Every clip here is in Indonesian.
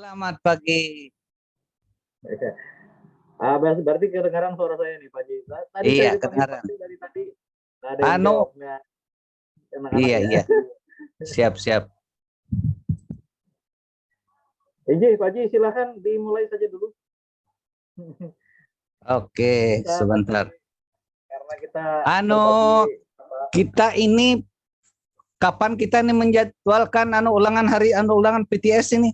Selamat pagi. Berarti kedengaran suara saya nih, Pak Ji. Tadi Iya, saya dipanggil kedengaran. Pak Ji dari tadi. Nggak ada yang Anu, jawabnya. Anak-anak iya, ya. iya. Siap. Pak Ji, silakan dimulai saja dulu. Oke, Kita sebentar. karena kita Anu, kita ini kapan kita ini menjadwalkan ulangan PTS ini?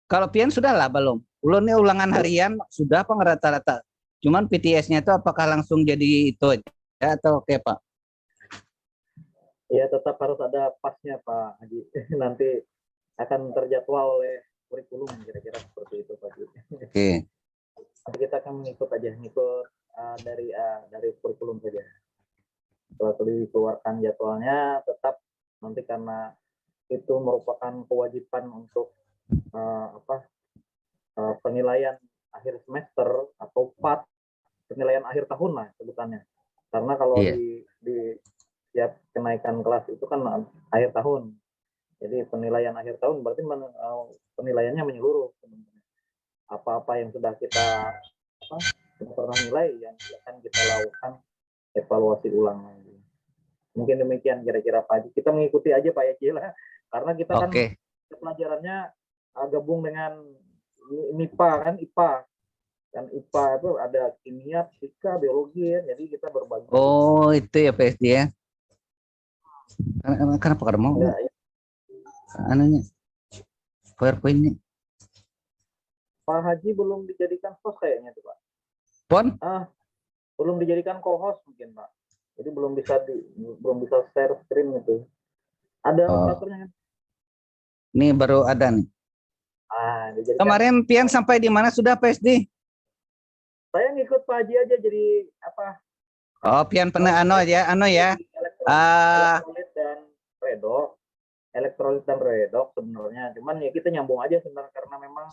Kalau Pian sudah lah belum? Ulun ini ulangan harian sudah apa rata-rata? Cuman PTS-nya itu apakah langsung jadi itu aja atau kayak Pak? ya tetap harus ada pasnya, Pak Haji. Nanti akan terjadwal oleh kurikulum kira-kira seperti itu, Pak Haji. Oke. Nanti kita akan ngikut dari kurikulum saja. Setelah dikeluarkan jadwalnya, tetap nanti karena itu merupakan kewajiban untuk penilaian akhir semester atau penilaian akhir tahun lah sebutannya. Karena kalau di setiap kenaikan kelas itu kan akhir tahun. Jadi penilaian akhir tahun berarti penilaiannya menyeluruh. Apa-apa yang sudah kita pernah nilai yang akan kita lakukan evaluasi ulang lagi. Mungkin demikian kira-kira Pak Haji. Kita mengikuti aja Pak Haji lah. Karena kita kan pelajarannya gabung dengan MIPA kan, IPA. Kan IPA itu ada kimia, fisika, biologi ya. Jadi kita berbagi. Oh, itu ya PSD ya. Kenapa kada mau? Ya. Anunya. PowerPoint-nya. Pak Haji belum dijadikan host kayaknya tuh Pak. Pon? Belum dijadikan co-host mungkin Pak. Jadi belum bisa share screen itu. Ada operatornya kan? Ini baru ada nih. Kemarin Pian sampai di mana sudah PSD? Saya ngikut Pak Haji aja jadi apa? Oh, Pian pernah anu ya. Elektrolit dan redox sebenarnya. Cuman ya kita nyambung aja sebenarnya karena memang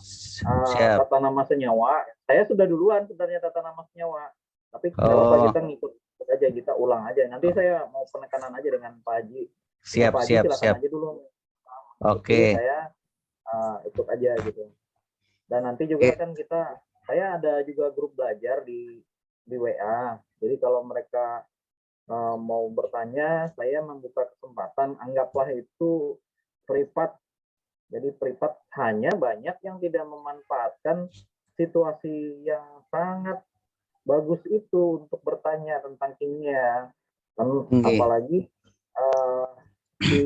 tata nama senyawa. Saya sudah duluan sebenarnya tata nama senyawa. Tapi kalau kita ngikut aja, kita ulang aja. Nanti saya mau penekanan aja dengan Pak Haji. Siap. Silakan aja dulu. Oke. Saya ikut aja gitu. Dan nanti juga kan saya ada juga grup belajar di WA. Jadi kalau mereka mau bertanya, saya membuka kesempatan. Anggaplah itu privat. Jadi privat hanya banyak yang tidak memanfaatkan situasi yang sangat bagus itu untuk bertanya tentang kimia. Apalagi di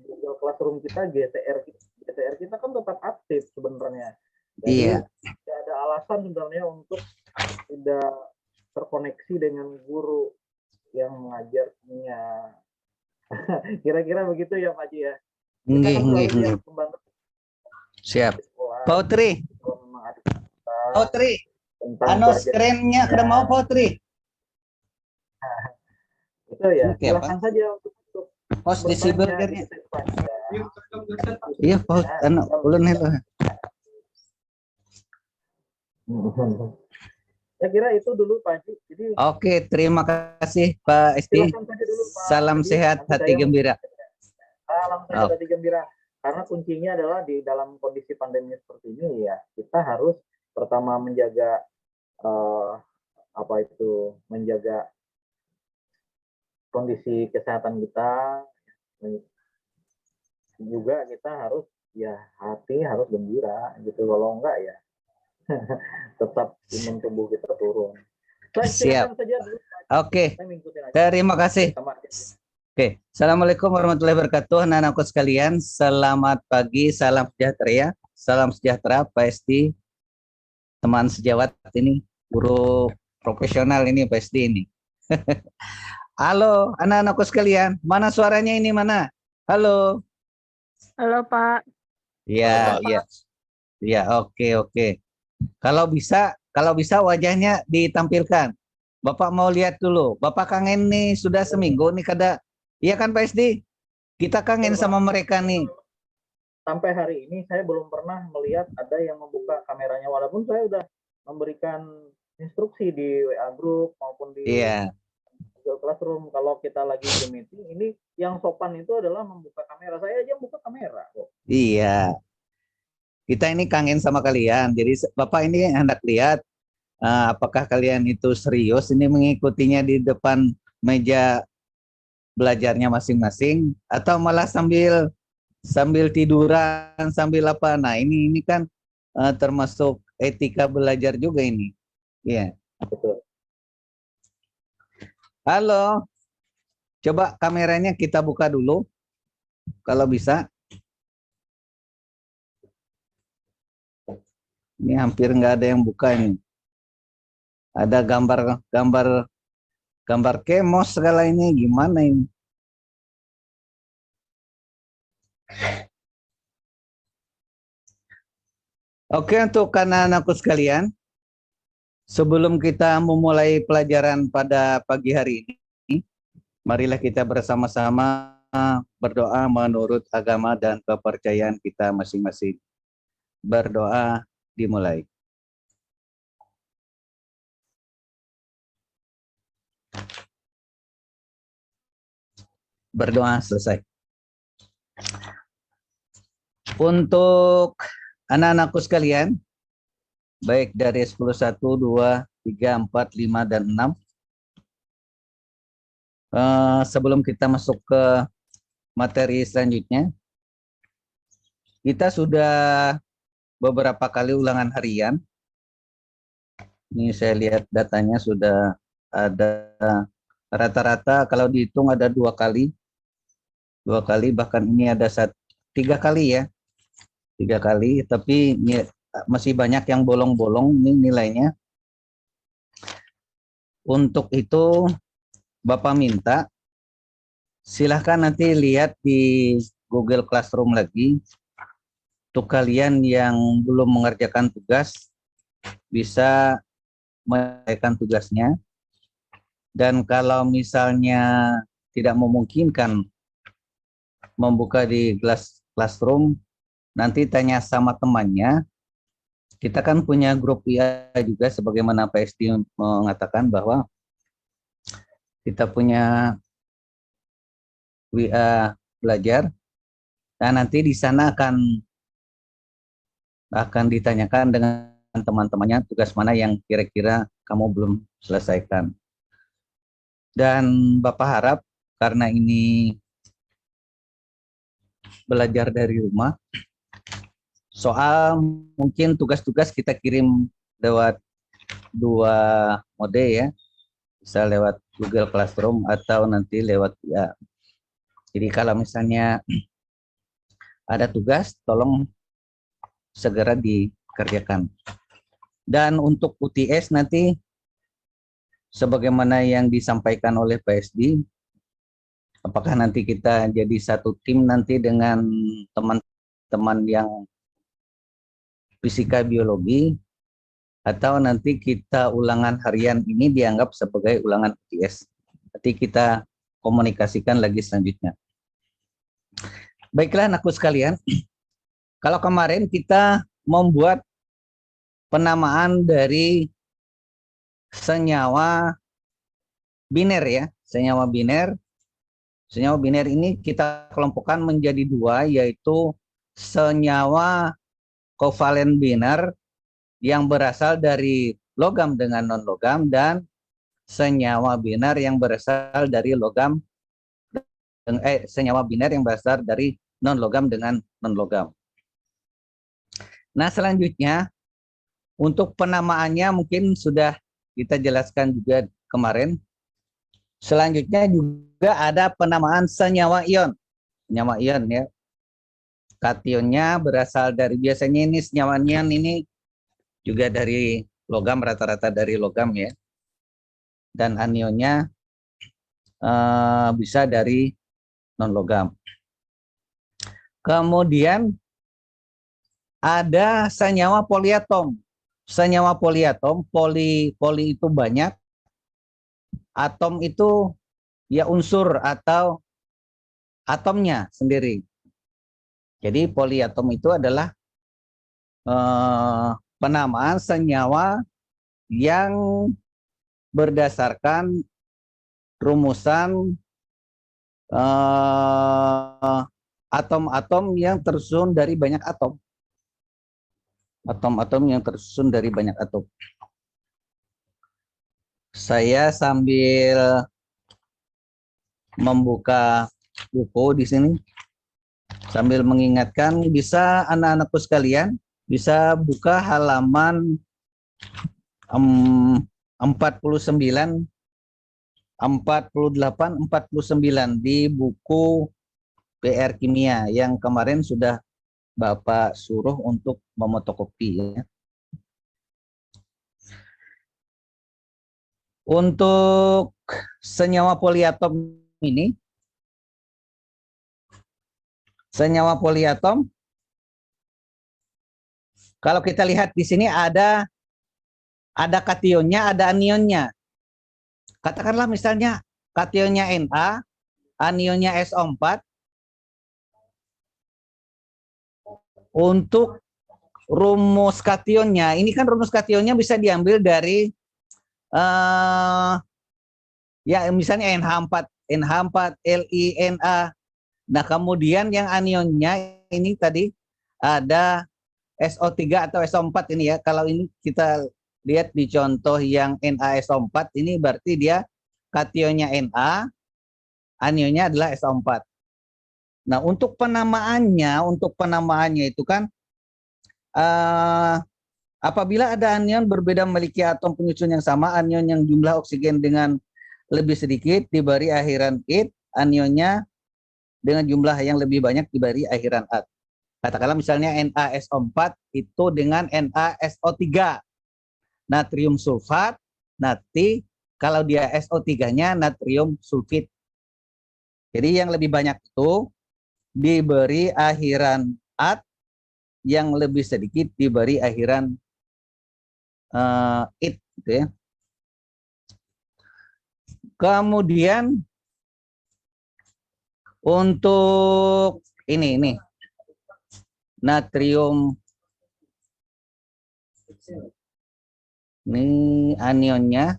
Google Classroom kita, GTR kita kan tetap aktif sebenarnya. Jadi tidak ada alasan sebenarnya untuk tidak terkoneksi dengan guru yang mengajar kimia. Kira-kira begitu ya Pak Haji ya. Siap. Pautri. Screen-nya kada mau Pautri. Itu ya. Silakan saja untuk host di cybernya. Iya, Paut. Ulun itu. Saya kira itu dulu Pak Haji. Jadi, oke, terima kasih Pak Esti. Salam sehat, hati gembira. Salam sehat, hati gembira. Karena kuncinya adalah di dalam kondisi pandemi seperti ini ya, kita harus pertama menjaga menjaga kondisi kesehatan kita. Juga kita harus hati harus gembira gitu. Kalau enggak ya tetap imun tubuh kita turun. Siap. Oke. Terima kasih. Oke. Assalamualaikum warahmatullahi wabarakatuh. Anak-anakku sekalian, selamat pagi, salam sejahtera ya. Salam sejahtera Pak Esti. Teman sejawat ini, guru profesional ini Pak Esti ini. Halo, anak-anakku sekalian. Mana suaranya ini mana? Halo. Halo Pak. Iya, iya. Iya, oke. Kalau bisa wajahnya ditampilkan. Bapak mau lihat dulu. Bapak kangen nih sudah seminggu nih kada. Iya kan Pak SD? Kita kangen sama mereka nih. Sampai hari ini saya belum pernah melihat ada yang membuka kameranya, walaupun saya sudah memberikan instruksi di WA group maupun di Google Classroom. Kalau kita lagi Zoom meeting, ini yang sopan itu adalah membuka kamera. Saya aja membuka kamera kok. Iya. Kita ini kangen sama kalian. Jadi Bapak ini hendak lihat apakah kalian itu serius ini mengikutinya di depan meja belajarnya masing-masing atau malah sambil sambil tiduran, sambil apa. Nah, ini kan termasuk etika belajar juga ini. Iya. Betul. Halo. Coba kameranya kita buka dulu kalau bisa. Ini hampir nggak ada yang buka ini. Ada gambar kemos segala ini, gimana ini? Oke, untuk anak-anakku sekalian, sebelum kita memulai pelajaran pada pagi hari ini, marilah kita bersama-sama berdoa menurut agama dan kepercayaan kita masing-masing. Berdoa dimulai. Berdoa selesai. Untuk anak-anakku sekalian, baik dari 10, 1, 2, 3, 4, 5, dan 6, sebelum kita masuk ke materi selanjutnya, kita sudah beberapa kali ulangan harian. Ini saya lihat datanya sudah ada rata-rata kalau dihitung ada 2 kali, bahkan ini ada 3 kali ya, 3 kali, tapi masih banyak yang bolong-bolong ini nilainya. Untuk itu Bapak minta silahkan nanti lihat di Google Classroom lagi. Untuk kalian yang belum mengerjakan tugas bisa mengerjakan tugasnya, dan kalau misalnya tidak memungkinkan membuka di Classroom, nanti tanya sama temannya. Kita kan punya grup WA juga, sebagaimana Pak SD mengatakan bahwa kita punya WA belajar. Nah, nanti di sana akan ditanyakan dengan teman-temannya tugas mana yang kira-kira kamu belum selesaikan. Dan Bapak harap karena ini belajar dari rumah, soal mungkin tugas-tugas kita kirim lewat 2 mode ya, bisa lewat Google Classroom atau nanti lewat WA. Jadi kalau misalnya ada tugas, tolong segera dikerjakan. Dan untuk UTS nanti, sebagaimana yang disampaikan oleh PSD, apakah nanti kita jadi satu tim nanti dengan teman-teman yang fisika biologi, atau nanti kita ulangan harian ini dianggap sebagai ulangan UTS. Nanti kita komunikasikan lagi selanjutnya. Baiklah anakku sekalian, kalau kemarin kita membuat penamaan dari senyawa biner ya, senyawa biner. Senyawa biner ini kita kelompokkan menjadi 2, yaitu senyawa kovalen biner yang berasal dari logam dengan non-logam, dan senyawa biner yang berasal dari senyawa biner yang berasal dari non-logam dengan non-logam. Nah, selanjutnya untuk penamaannya mungkin sudah kita jelaskan juga kemarin. Selanjutnya juga ada penamaan senyawa ion. Senyawa ion ya. Kationnya berasal dari, biasanya ini senyawa ion ini juga dari logam, rata-rata dari logam ya. Dan anionnya bisa dari non-logam. Kemudian ada senyawa poliatom. Senyawa poliatom, poli itu banyak, atom itu ya unsur atau atomnya sendiri. Jadi poliatom itu adalah penamaan senyawa yang berdasarkan rumusan atom-atom yang tersusun dari banyak atom. Atom-atom yang tersusun dari banyak atom. Saya sambil membuka buku di sini, sambil mengingatkan, bisa anak-anakku sekalian, bisa buka halaman 49, 48, 49 di buku PR Kimia yang kemarin sudah Bapak suruh untuk memotokopi ya. Untuk senyawa poliatom ini, senyawa poliatom, kalau kita lihat di sini ada kationnya, ada anionnya. Katakanlah misalnya kationnya Na, anionnya SO4. Untuk rumus kationnya, ini kan rumus kationnya bisa diambil dari ya misalnya NH4, LiNa. Nah, kemudian yang anionnya ini tadi ada SO3 atau SO4 ini ya. Kalau ini kita lihat di contoh yang NaSO4 ini berarti dia kationnya Na, anionnya adalah SO4. Nah, untuk penamaannya itu kan apabila ada anion berbeda memiliki atom penyusun yang sama, anion yang jumlah oksigen dengan lebih sedikit diberi akhiran "it", anionnya dengan jumlah yang lebih banyak diberi akhiran "at". Katakanlah misalnya NaSO4 itu dengan NaSO3, natrium sulfat, nanti kalau dia SO3-nya natrium sulfit. Jadi yang lebih banyak itu diberi akhiran "at", yang lebih sedikit diberi akhiran "it", gitu ya. Kemudian untuk ini natrium, ini anionnya,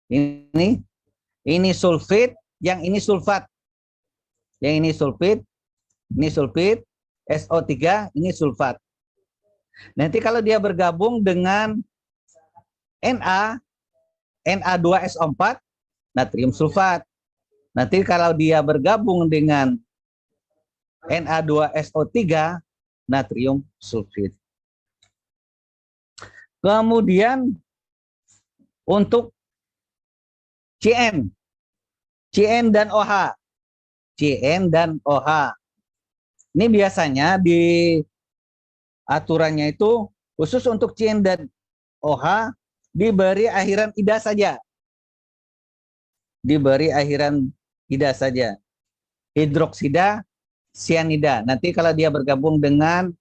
ini sulfit, yang ini sulfat, yang ini sulfit, SO3, ini sulfat. Nanti kalau dia bergabung dengan Na2SO4, natrium sulfat. Nanti kalau dia bergabung dengan Na2SO3, natrium sulfit. Kemudian untuk CN dan OH. CN dan OH. Ini biasanya di aturannya itu khusus untuk CN dan OH diberi akhiran ida saja. Diberi akhiran ida saja. Hidroksida, sianida. Nanti kalau dia bergabung dengan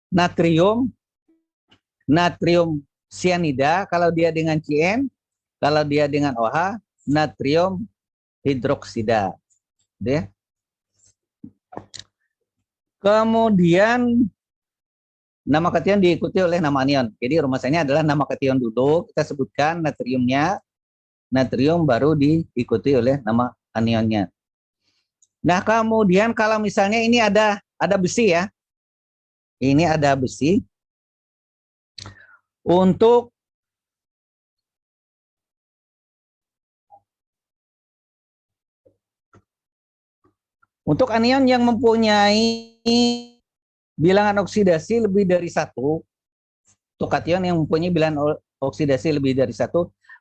natrium sianida, kalau dia dengan CN, kalau dia dengan OH, natrium hidroksida. Ya. Kemudian nama kation diikuti oleh nama anion. Jadi rumusannya adalah nama kation dulu, kita sebutkan natriumnya, natrium baru diikuti oleh nama anionnya. Nah, kemudian kalau misalnya ini ada besi ya. Ini ada besi. Untuk anion yang mempunyai bilangan oksidasi lebih dari 1, untuk kation yang mempunyai bilangan oksidasi lebih dari 1,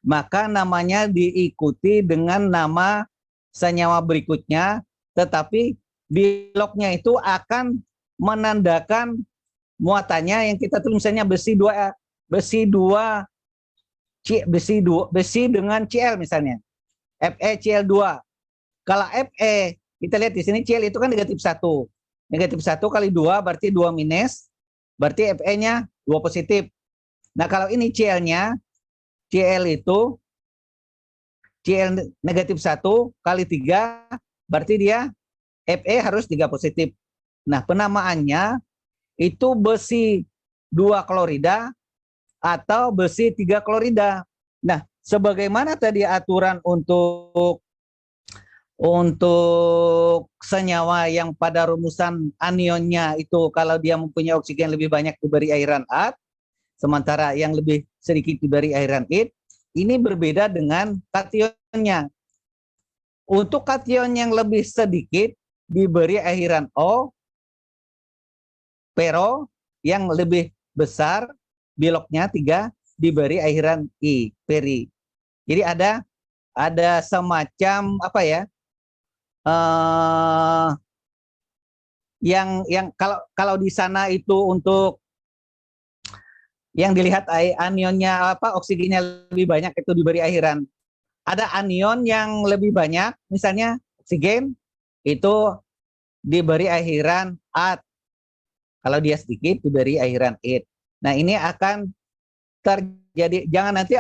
maka namanya diikuti dengan nama senyawa berikutnya, tetapi di lognya itu akan menandakan muatannya yang kita tulis misalnya besi dengan Cl misalnya. FeCl2. Kalau Fe, kita lihat di sini Cl itu kan negatif 1. Negatif 1 kali 2 berarti 2 minus, berarti Fe-nya 2 positif. Nah, kalau ini Cl-nya, Cl itu Cl negatif 1 kali 3, berarti dia Fe harus 3 positif. Nah, penamaannya itu besi 2 klorida atau besi 3 klorida. Nah, sebagaimana tadi aturan untuk Untuk senyawa yang pada rumusan anionnya itu kalau dia mempunyai oksigen lebih banyak diberi airan A, sementara yang lebih sedikit diberi airan I, ini berbeda dengan kationnya. Untuk kation yang lebih sedikit diberi airan O, pero yang lebih besar biloknya 3 diberi airan I, peri. Jadi ada semacam apa ya? Yang kalau di sana itu untuk yang dilihat anionnya apa oksigennya lebih banyak itu diberi airan. Ada anion yang lebih banyak, misalnya oksigen itu diberi airan A. Kalau dia sedikit diberi airan I. Nah, ini akan terjadi, jangan nanti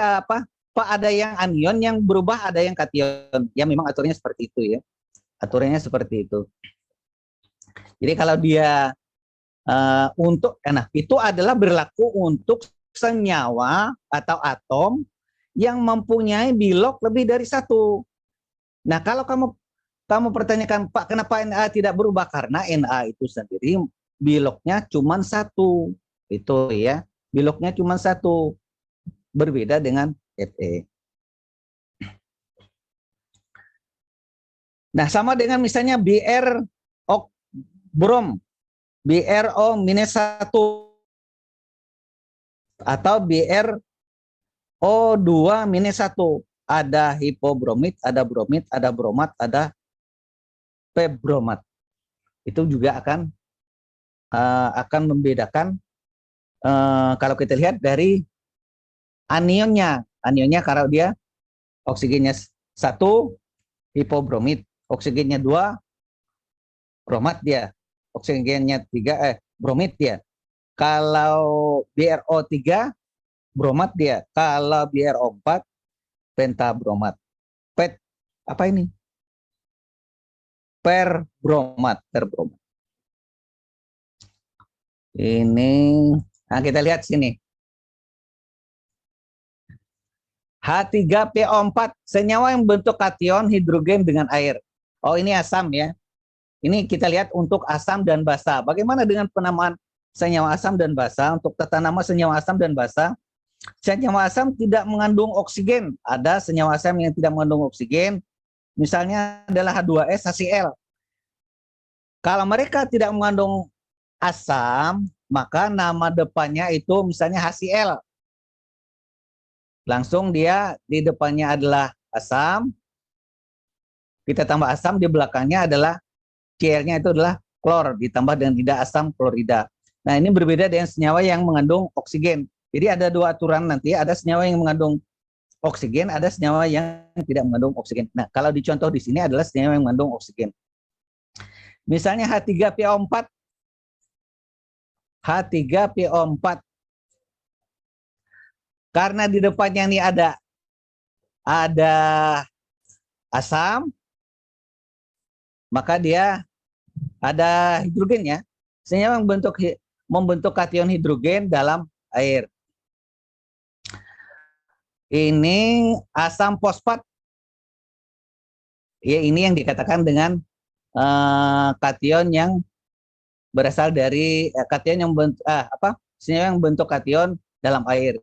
Pak ada yang anion yang berubah, ada yang kation. Ya memang aturannya seperti itu ya. Aturannya seperti itu. Jadi kalau dia itu adalah berlaku untuk senyawa atau atom yang mempunyai bilok lebih dari 1. Nah, kalau kamu pertanyakan, Pak, kenapa Na tidak berubah? Karena Na itu sendiri biloknya cuma 1. Itu ya, biloknya cuma 1. Berbeda dengan Fe. Nah, sama dengan misalnya Br brom, BrO-1 atau BrO2-1. Ada hipobromit, ada bromit, ada bromat, ada pebromat. Itu juga akan membedakan kalau kita lihat dari anionnya. Anionnya kalau dia oksigennya 1 hipobromit, oksigennya 2 bromat dia, oksigennya 3 bromit dia. Kalau BrO3 bromat dia, kalau BrO4 pentabromat. Apa ini? Perbromat. Ini, nah kita lihat sini. H3PO4, senyawa yang bentuk kation hidrogen dengan air. Oh, ini asam ya. Ini kita lihat untuk asam dan basa. Bagaimana dengan penamaan senyawa asam dan basa? Untuk tata nama senyawa asam dan basa, senyawa asam tidak mengandung oksigen. Ada senyawa asam yang tidak mengandung oksigen. Misalnya adalah H2S, HCl. Kalau mereka tidak mengandung asam, maka nama depannya itu misalnya HCl. Langsung dia di depannya adalah asam. Kita tambah asam, di belakangnya adalah Cl-nya itu adalah klor, ditambah dengan tidak asam klorida. Nah, ini berbeda dengan senyawa yang mengandung oksigen. Jadi ada 2 aturan nanti, ada senyawa yang mengandung oksigen, ada senyawa yang tidak mengandung oksigen. Nah, kalau dicontoh di sini adalah senyawa yang mengandung oksigen. Misalnya H3PO4. H3PO4. Karena di depannya ini ada asam, maka dia ada hidrogennya. Senyawa yang membentuk kation hidrogen dalam air. Ini asam fosfat. Ya, ini yang dikatakan dengan kation yang berasal dari kation yang senyawa yang bentuk kation dalam air.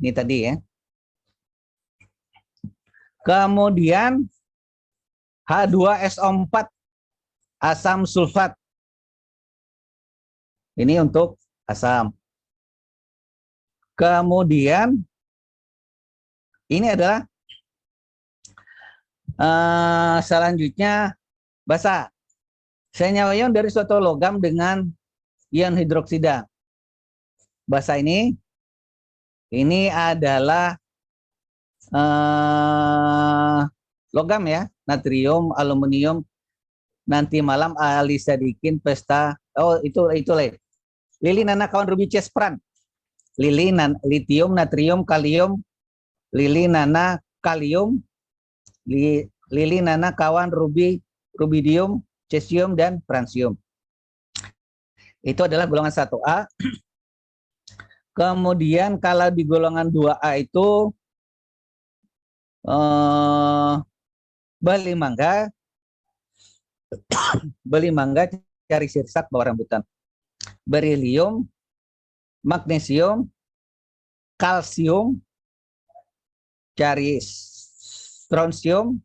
Ini tadi ya. Kemudian H2SO4, asam sulfat. Ini untuk asam. Kemudian ini adalah selanjutnya basa. Senyawa ion dari suatu logam dengan ion hidroksida. Basa ini adalah logam ya, natrium, aluminium, nanti malam alisadikin, pesta. Oh, itu lili, nana, kawan, ruby, cespran. Litium, natrium, kalium, lili, nana, kalium, lili, nana, kawan, rubidium, cesium, dan francium. Itu adalah golongan 1A. Kemudian kalau di golongan 2A itu bali mangga, Beli mangga, cari sirsak, bawa rambutan. Berilium, magnesium, kalsium, cari strontium,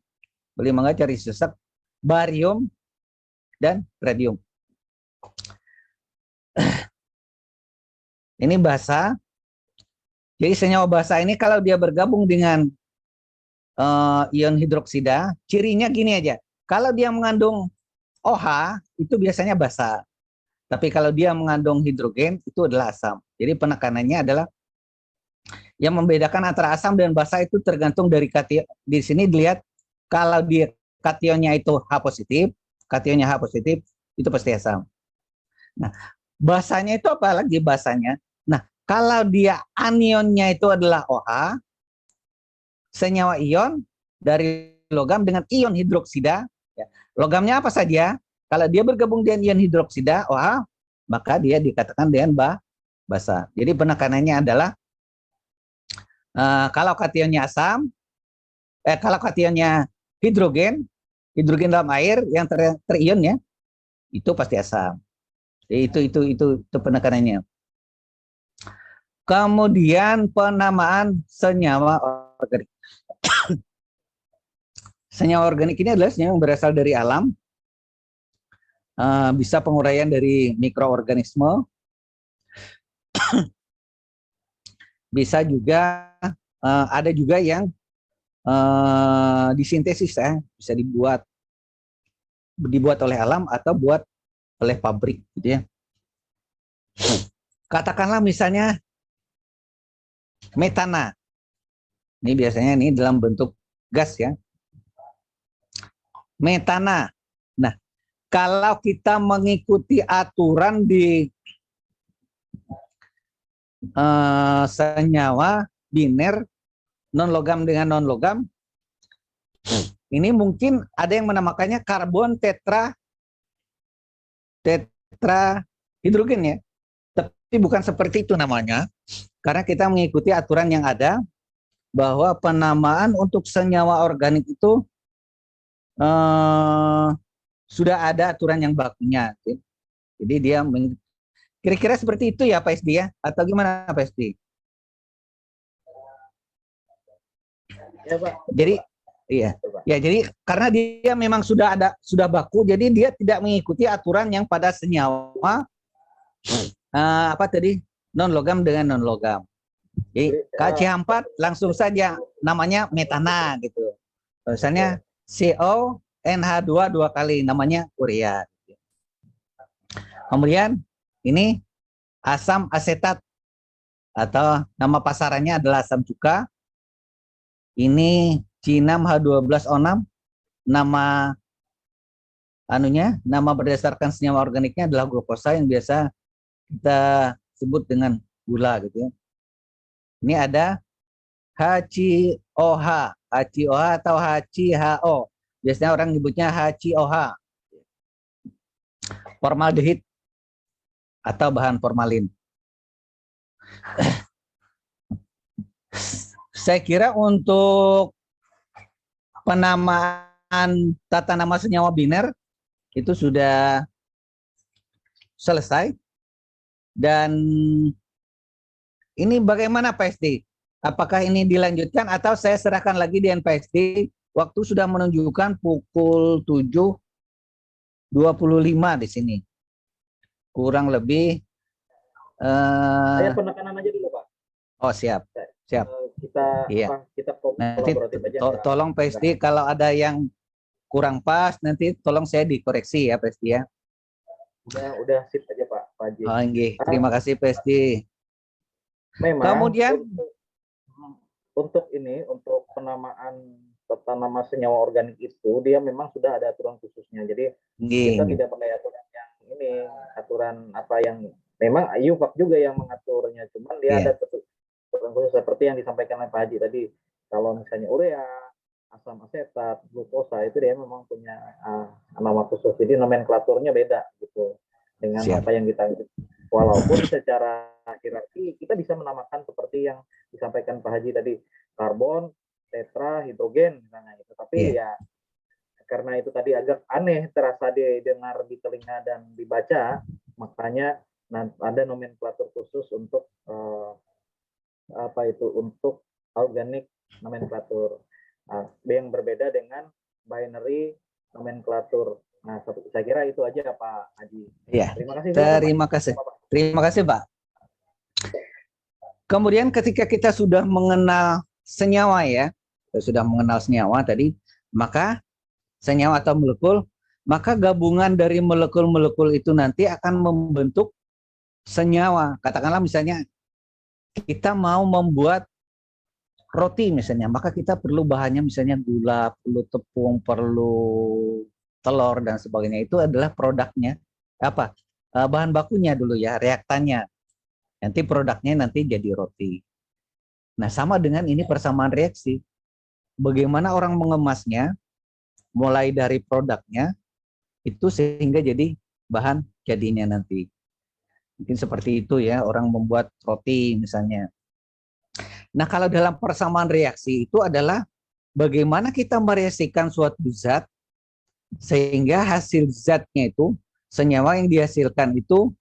beli mangga, cari sirsak, barium, dan radium. Ini basa. Jadi senyawa basa ini kalau dia bergabung dengan ion hidroksida, cirinya gini aja. Kalau dia mengandung OH, itu biasanya basa. Tapi kalau dia mengandung hidrogen, itu adalah asam. Jadi penekanannya adalah yang membedakan antara asam dan basa itu tergantung dari kation. Di sini dilihat kalau dia kationnya itu H positif, kationnya H positif, itu pasti asam. Nah, basanya itu apa lagi basanya? Nah, kalau dia anionnya itu adalah OH, senyawa ion dari logam dengan ion hidroksida, ya. Logamnya apa saja? Kalau dia bergabung dengan ion hidroksida, OH, maka dia dikatakan dengan basa. Jadi penekanannya adalah kalau kationnya asam, kalau kationnya hidrogen, hidrogen dalam air yang terion ya, itu pasti asam. Jadi itu penekanannya. Kemudian penamaan senyawa organik. Senyawa organik ini adalah senyawa yang berasal dari alam, bisa penguraian dari mikroorganisme, bisa juga ada juga yang disintesis ya, bisa dibuat oleh alam atau buat oleh pabrik gitu ya. Katakanlah misalnya metana. Ini biasanya ini dalam bentuk gas ya. Metana. Nah, kalau kita mengikuti aturan di senyawa biner non logam dengan non logam, ini mungkin ada yang menamakannya karbon tetrahidrogen ya. Tapi bukan seperti itu namanya, karena kita mengikuti aturan yang ada bahwa penamaan untuk senyawa organik itu sudah ada aturan yang bakunya. Jadi dia kira-kira seperti itu ya Pak SD ya? Atau gimana Pak SD? Ya, Pak. Jadi iya. Ya, jadi karena dia memang sudah baku, jadi dia tidak mengikuti aturan yang pada senyawa apa tadi? Non logam dengan non logam. Jadi KCH4 langsung saja namanya metana gitu. Misalnya CO NH2 dua kali namanya urea. Kemudian ini asam asetat atau nama pasarannya adalah asam cuka. Ini C6H12O6, nama nama berdasarkan senyawa organiknya adalah glukosa yang biasa kita sebut dengan gula gitu ya. Ini ada HCOH, HCOH atau HCHO. Biasanya orang nyebutnya HCOH. Formaldehid atau bahan formalin. Saya kira untuk penamaan tata nama senyawa biner itu sudah selesai. Dan ini bagaimana Pak SD? Apakah ini dilanjutkan atau saya serahkan lagi di NPSD? Waktu sudah menunjukkan pukul 7.25 di sini. Kurang lebih Saya penekanan aja dulu, Pak. Oh, siap. Siap. Kita iya. Kita nanti aja. Tolong Pak SD kalau ada yang kurang pas nanti tolong saya dikoreksi ya Pak SD ya. Udah sip aja Pak Haji. Oh, terima kasih Pak SD. Memang kemudian untuk penamaan tata nama senyawa organik itu dia memang sudah ada aturan khususnya. Jadi kita tidak pakai aturan yang ini, aturan apa yang memang IUPAC juga yang mengaturnya. Cuman dia ada aturan khusus seperti yang disampaikan oleh Pak Haji tadi. Kalau misalnya urea, asam asetat, glukosa itu dia memang punya nama khusus. Jadi nomenklaturnya beda gitu dengan apa yang kita. Walaupun secara hierarki kita bisa menamakan seperti yang disampaikan Pak Haji tadi, karbon, tetra, hidrogen misalnya gitu. Tapi ya karena itu tadi agak aneh terasa didengar di telinga dan dibaca, makanya ada nomenklatur khusus untuk untuk organik nomenklatur. Yang berbeda dengan binary nomenklatur. Nah, saya kira itu aja Pak Haji. Ya, Terima kasih. terima kasih. Terima kasih Pak. Kemudian ketika kita sudah mengenal senyawa ya, sudah mengenal senyawa tadi, maka senyawa atau molekul, maka gabungan dari molekul-molekul itu nanti akan membentuk senyawa. Katakanlah misalnya kita mau membuat roti misalnya, maka kita perlu bahannya misalnya gula, perlu tepung, perlu telur dan sebagainya. Itu adalah produknya. Apa? Bahan bakunya dulu ya, reaktannya. Nanti produknya nanti jadi roti. Nah, sama dengan ini persamaan reaksi. Bagaimana orang mengemasnya, mulai dari produknya, itu sehingga jadi bahan jadinya nanti. Mungkin seperti itu ya, orang membuat roti misalnya. Nah, kalau dalam persamaan reaksi itu adalah bagaimana kita mereaksikan suatu zat, sehingga hasil zatnya itu, senyawa yang dihasilkan itu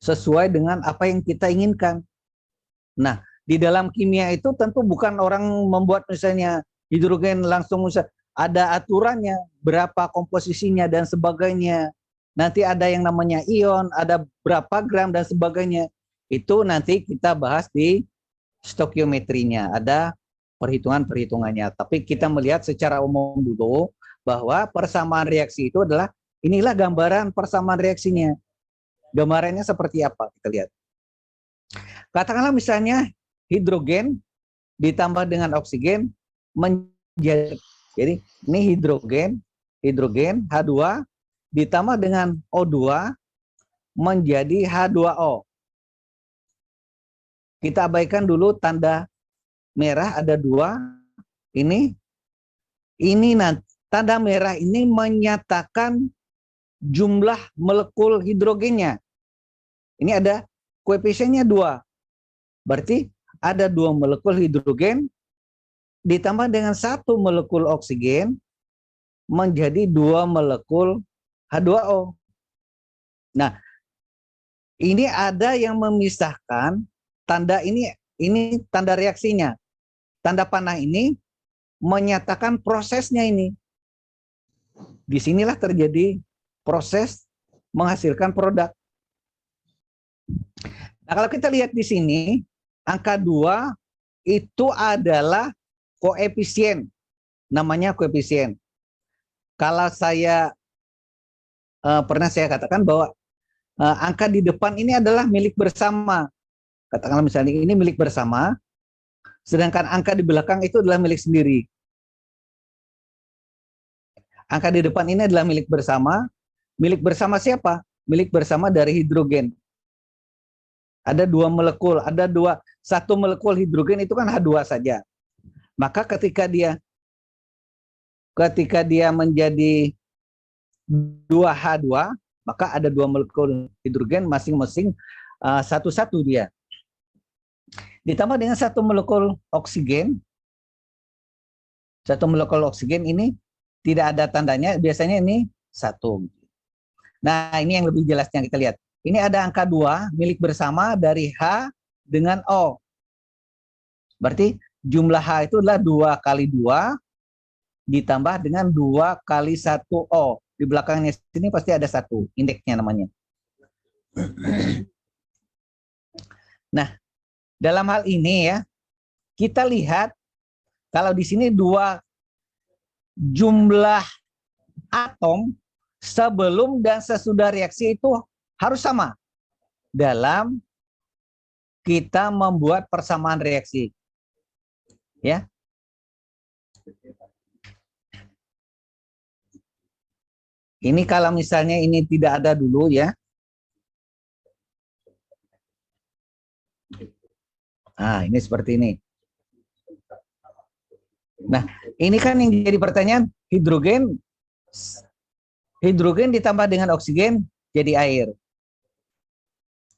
sesuai dengan apa yang kita inginkan. Nah, di dalam kimia itu tentu bukan orang membuat misalnya hidrogen langsung ada aturannya, berapa komposisinya dan sebagainya. Nanti ada yang namanya ion, ada berapa gram dan sebagainya. Itu nanti kita bahas di stokiometrinya, ada perhitungan-perhitungannya. Tapi kita melihat secara umum dulu bahwa persamaan reaksi itu adalah inilah gambaran persamaan reaksinya. Gambarannya seperti apa? Kita lihat. Katakanlah misalnya hidrogen ditambah dengan oksigen menjadi, jadi ini hidrogen H2 ditambah dengan O2 menjadi H2O. Kita abaikan dulu tanda merah ada 2. Ini nanti tanda merah ini menyatakan jumlah molekul hidrogennya. Ini ada koefisiennya 2. Berarti ada 2 molekul hidrogen ditambah dengan 1 molekul oksigen menjadi 2 molekul H2O. Nah, ini ada yang memisahkan tanda ini tanda reaksinya. Tanda panah ini menyatakan prosesnya ini. Disinilah terjadi proses menghasilkan produk. Nah, kalau kita lihat di sini, angka 2 itu adalah koefisien. Namanya koefisien. Kalau saya pernah saya katakan bahwa angka di depan ini adalah milik bersama. Katakanlah misalnya ini milik bersama, sedangkan angka di belakang itu adalah milik sendiri. Angka di depan ini adalah milik bersama. Milik bersama siapa? Milik bersama dari hidrogen. Ada 2 molekul, ada 1 molekul hidrogen itu kan H2 saja. Maka ketika dia menjadi 2H2, maka ada 2 molekul hidrogen masing-masing satu-satu dia. Ditambah dengan 1 molekul oksigen. 1 molekul oksigen ini tidak ada tandanya, biasanya ini 1. Nah, ini yang lebih jelasnya kita lihat. Ini ada angka 2 milik bersama dari H dengan O. Berarti jumlah H itu adalah 2 kali 2 ditambah dengan 2 kali 1 O. Di belakangnya sini pasti ada 1, indeksnya namanya. Nah, dalam hal ini ya, kita lihat kalau di sini 2 jumlah atom sebelum dan sesudah reaksi itu harus sama dalam kita membuat persamaan reaksi. Ya. Ini kalau misalnya ini tidak ada dulu ya. Nah, ini seperti ini. Nah, ini kan yang jadi pertanyaan, hidrogen ditambah dengan oksigen jadi air.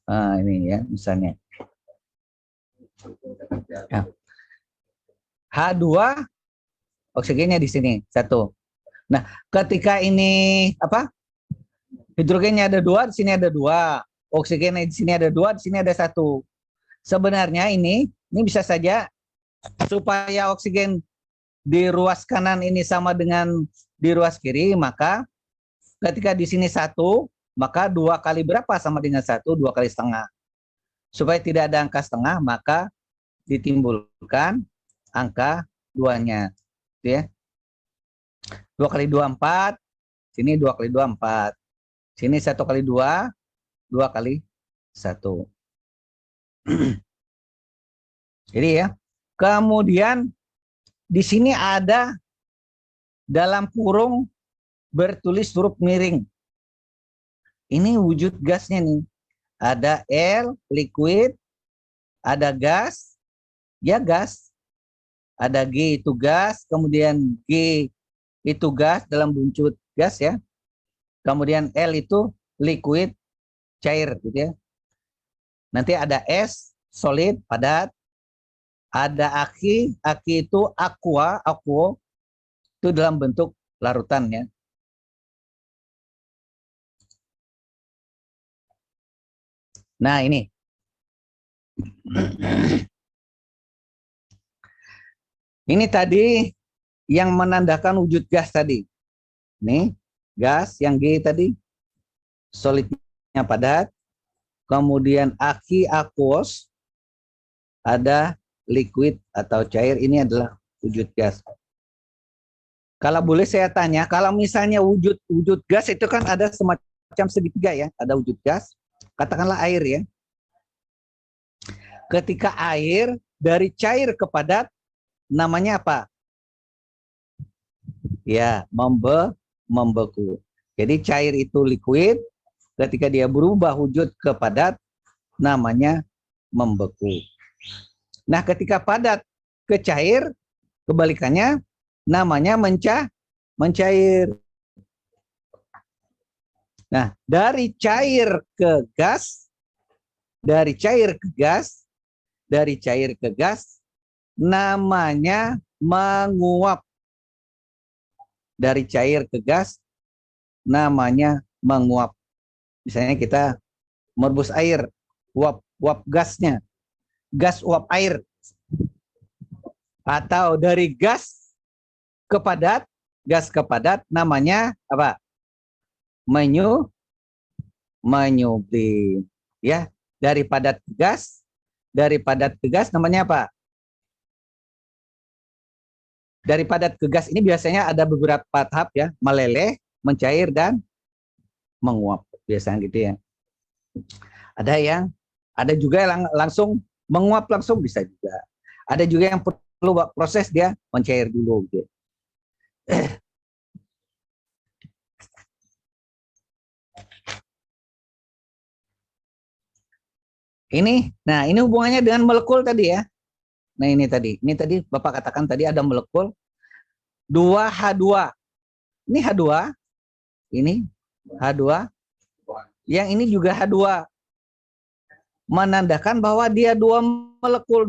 Nah, ini ya misalnya. Nah, H2 oksigennya di sini 1. Nah, ketika ini apa? Hidrogennya ada 2, di sini ada 2. Oksigennya di sini ada 2, di sini ada 1. Sebenarnya ini bisa saja supaya oksigen di ruas kanan ini sama dengan di ruas kiri, maka ketika di sini 1, maka 2 kali berapa sama dengan 1? 2 kali setengah. Supaya tidak ada angka setengah, maka ditimbulkan angka 2-nya. Ya. 2 kali 2, 4. Sini 2 kali 2, 4. Sini 1 kali 2, 2 kali 1. Jadi ya. Kemudian di sini ada dalam kurung bertulis huruf miring. Ini wujud gasnya nih. Ada L, liquid, ada gas, ya gas. Ada G itu gas, kemudian G itu gas dalam buncit gas ya. Kemudian L itu liquid, cair gitu ya. Nanti ada S, solid, padat. Ada aki itu aqua, itu dalam bentuk larutan ya. Nah ini. Ini tadi yang menandakan wujud gas tadi. Nih, gas yang G tadi. Solidnya padat. Kemudian aki, aquos. Ada liquid atau cair. Ini adalah wujud gas. Kalau boleh saya tanya, kalau misalnya wujud gas itu kan ada semacam segitiga ya. Ada wujud gas. Katakanlah air ya. Ketika air dari cair ke padat, namanya apa? Ya, membeku. Jadi cair itu liquid, ketika dia berubah wujud ke padat, namanya membeku. Nah, ketika padat ke cair, kebalikannya namanya mencair. Nah, dari cair ke gas, namanya menguap. Dari cair ke gas, namanya menguap. Misalnya kita merebus air, uap gasnya, gas uap air. Atau dari gas ke padat, namanya apa? Menyublim. Ya, dari padat ke gas namanya apa? Dari padat ke gas ini biasanya ada beberapa tahap ya, meleleh, mencair, dan menguap. Biasanya gitu ya. Ada juga yang langsung menguap langsung bisa juga. Ada juga yang perlu proses dia mencair dulu gitu. Ini hubungannya dengan molekul tadi ya. Nah ini tadi Bapak katakan tadi ada molekul 2H2. Ini H2, ini H2. Yang ini juga H2. Menandakan bahwa dia dua molekul.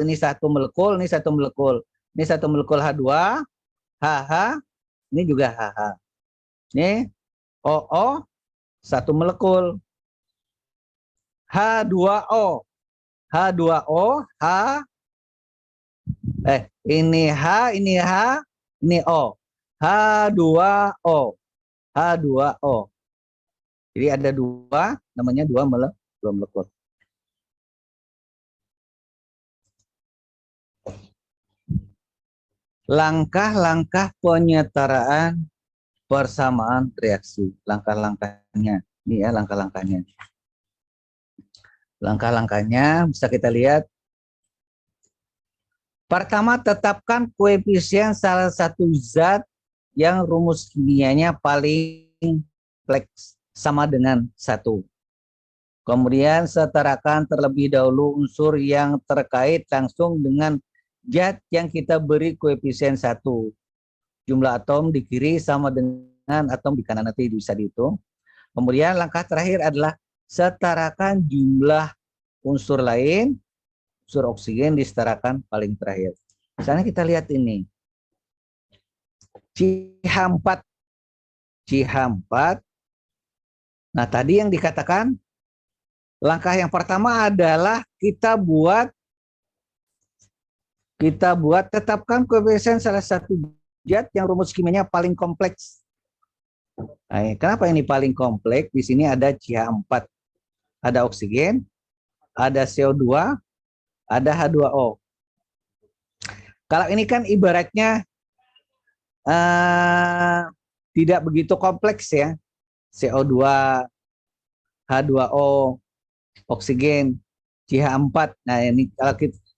Ini satu molekul, ini satu molekul. Ini satu molekul H2, HH, ini juga HH. Ini OO, satu molekul. H2O, ini H, ini O. H2O. Jadi ada dua, namanya dua molekul. Langkah-langkah penyetaraan persamaan reaksi. Langkah-langkahnya. Ini ya langkah-langkahnya. Langkah-langkahnya bisa kita lihat. Pertama, tetapkan koefisien salah satu zat yang rumus kimianya paling kompleks sama dengan 1. Kemudian setarakan terlebih dahulu unsur yang terkait langsung dengan zat yang kita beri koefisien 1. Jumlah atom di kiri sama dengan atom di kanan, nanti bisa dihitung. Kemudian langkah terakhir adalah setarakan jumlah unsur lain, unsur oksigen disetarakan paling terakhir. Misalnya kita lihat ini. CH4. CH4. Nah, tadi yang dikatakan langkah yang pertama adalah kita buat tetapkan koefisien salah satu zat yang rumus kimianya paling kompleks. Nah, kenapa ini paling kompleks? Di sini ada CH4. Ada oksigen, ada CO2, ada H2O. Kalau ini kan ibaratnya tidak begitu kompleks ya. CO2, H2O, oksigen, CH4. Nah, ini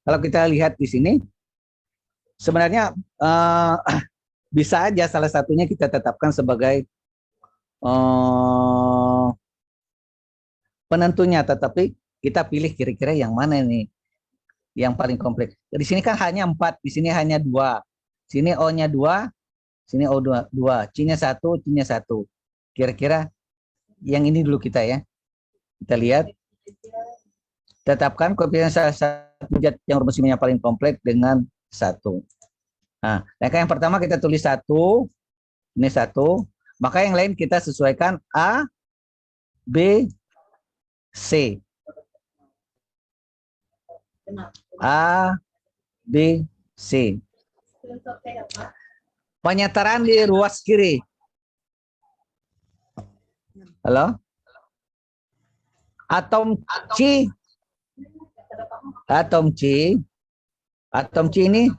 kalau kita lihat di sini sebenarnya bisa aja salah satunya kita tetapkan sebagai penentunya, tetapi kita pilih kira-kira yang mana nih yang paling kompleks. Di sini kan hanya 4, di sini hanya 2. Sini O-nya 2, sini O2, 2. C-nya 1, C-nya 1. Kira-kira yang ini dulu kita ya. Kita lihat. Tetapkan koefisien salah satu zat yang rumus kimianya paling kompleks dengan 1. Nah, langkah yang pertama kita tulis 1. Ini 1. Maka yang lain kita sesuaikan A, B, C. A, B, C. Penyetaraan di ruas kiri. Halo? Atom C. Atom C ini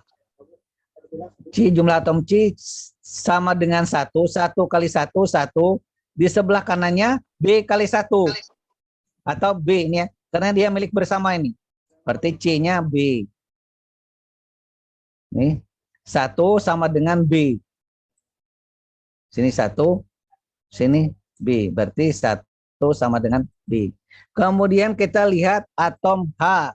C, jumlah atom C sama dengan 1. 1 kali 1, 1. Di sebelah kanannya B kali 1. Atau B ini ya. Karena dia milik bersama ini. Berarti C-nya B. Nih. 1 sama dengan B. Sini 1. Sini B. Berarti 1 sama dengan B. Kemudian kita lihat atom H.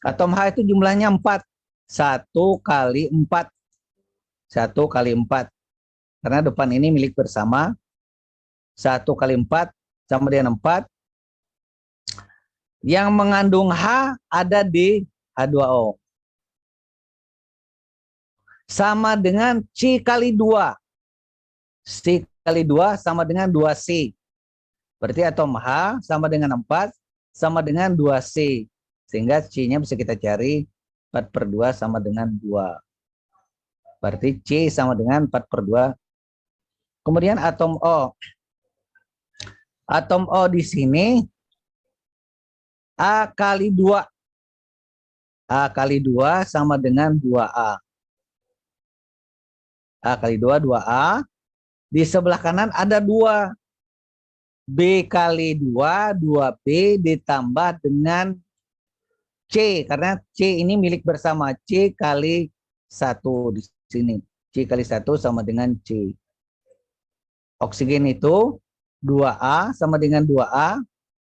Atom H itu jumlahnya 4. 1 kali 4. 1 kali 4. Karena depan ini milik bersama. 1 kali 4 sama dengan 4. Yang mengandung H ada di H2O. Sama dengan C kali 2. C kali 2 sama dengan 2C. Berarti atom H sama dengan 4 sama dengan 2C. Sehingga C-nya bisa kita cari 4/2 sama dengan 2. Berarti C sama dengan 4/2. Kemudian atom O. Atom O di sini A kali 2. A kali 2 sama dengan 2A. A kali 2, 2A. Di sebelah kanan ada 2. B kali 2, 2B ditambah dengan C. Karena C ini milik bersama. C kali 1 di sini. C kali 1 sama dengan C. Oksigen itu 2A sama dengan 2A.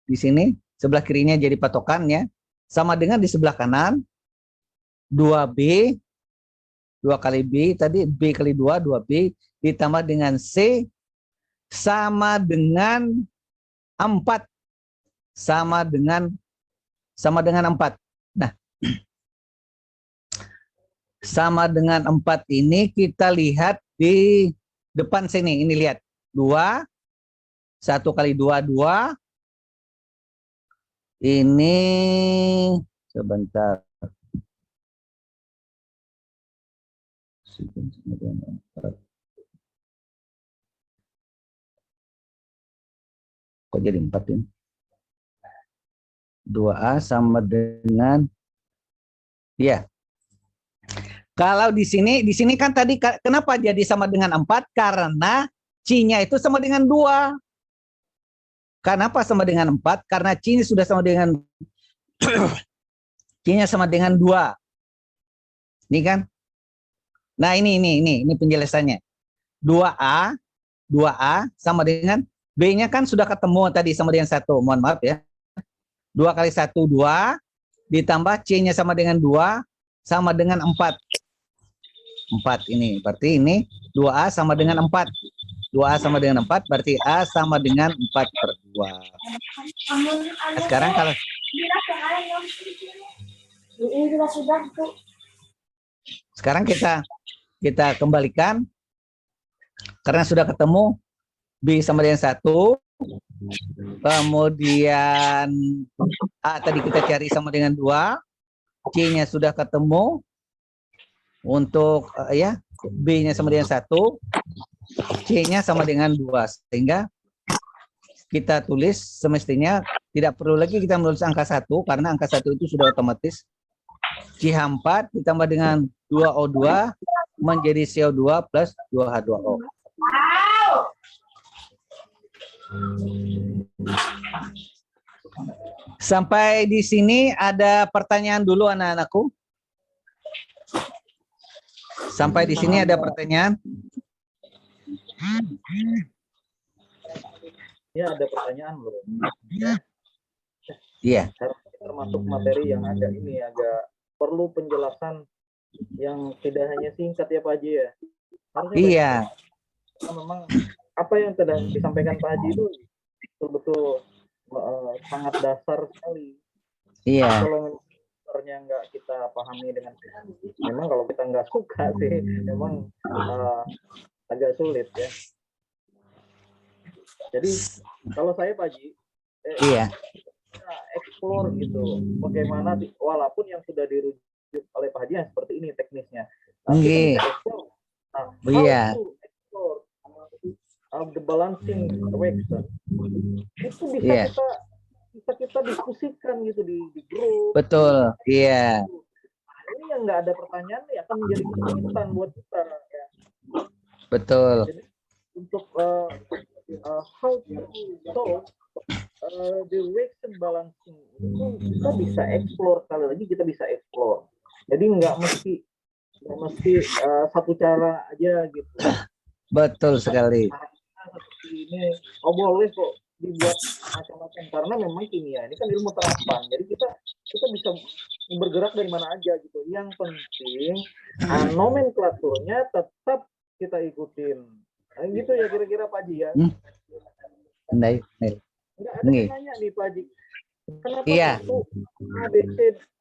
Di sini sebelah kirinya jadi patokannya. Sama dengan di sebelah kanan 2B. 2 kali B tadi B kali 2, 2B ditambah dengan C sama dengan 4. Sama dengan 4. Nah, sama dengan 4 ini kita lihat di depan sini. Ini lihat. 2. 1 kali 2, 2. Ini sebentar. Kok jadi 4 ini? 2A sama dengan ya. Kalau di sini kan tadi kenapa jadi sama dengan 4? Karena C-nya itu sama dengan 2. Kenapa sama dengan 4? Karena C ini sudah sama dengan C-nya sama dengan 2. Ini kan? Nah, ini penjelasannya. 2A sama dengan B-nya kan sudah ketemu tadi sama dengan 1. Mohon maaf ya. 2 kali 1, 2. Ditambah C-nya sama dengan 2. Sama dengan 4. 4 ini. Berarti ini 2A sama dengan 4. 2A sama dengan 4. Berarti A sama dengan 4/2. Nah, sekarang kalau sekarang kita kembalikan. Karena sudah ketemu B sama dengan 1, kemudian A tadi kita cari sama dengan 2, C-nya sudah ketemu, untuk ya B-nya sama dengan 1, C-nya sama dengan 2, sehingga kita tulis semestinya tidak perlu lagi kita menulis angka 1, karena angka 1 itu sudah otomatis CH4 ditambah dengan 2O2 menjadi CO2 plus 2H2O. Sampai di sini ada pertanyaan dulu anak-anakku? Sampai di sini ada pertanyaan? Ya, ada pertanyaan loh. Iya. Termasuk materi yang agak perlu penjelasan yang tidak hanya singkat ya Pak Haji ya. Harusnya Iya. Memang apa yang telah disampaikan Pak Haji itu betul-betul sangat dasar sekali. Iya. Kalau misalnya nggak kita pahami dengan memang kalau kita nggak suka sih memang agak sulit ya. Jadi kalau saya Pak Haji, iya, explore gitu bagaimana walaupun yang sudah dirujuk oleh Pak Haji yang seperti ini teknisnya. Tapi kita explore. Nah, iya. Explore the balancing equation itu bisa kita diskusikan gitu di grup. Betul, iya. Ini yang nggak ada pertanyaan ya akan menjadi kesulitan buat kita ya. Betul. Jadi, untuk how to solve the equation balancing itu kita bisa explore, sekali lagi kita bisa explore. Jadi nggak mesti satu cara aja gitu. Betul sekali. Seperti ini, boleh kok dibuat macam-macam karena memang kimia ini kan ilmu terapan. Jadi kita bisa bergerak dari mana aja gitu. Yang penting nomenklaturnya tetap kita ikutin. Nah, gitu ya kira-kira Pak Haji ya. Nggak ada yang nanya nih Pak Haji. Kenapa itu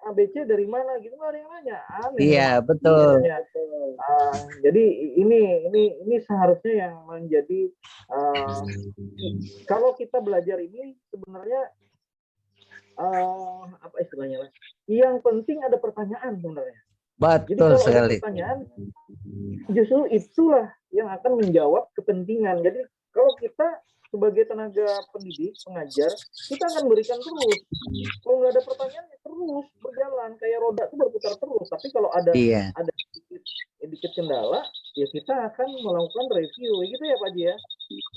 ABC dari mana gitu, nggak ada yang nanya. Aneh. Iya, betul. Jadi ini seharusnya yang menjadi kalau kita belajar ini sebenarnya apa istilahnya? Yang penting ada pertanyaan sebenarnya. Betul. Jadi kalau sekali. Ada pertanyaan, justru itulah yang akan menjawab kepentingan. Jadi kalau kita sebagai tenaga pendidik, pengajar, kita akan berikan terus. Kalau nggak ada pertanyaan, ya terus berjalan kayak roda itu berputar terus. Tapi kalau ada sedikit kendala, ya kita akan melakukan review, gitu ya Pak Haji ya.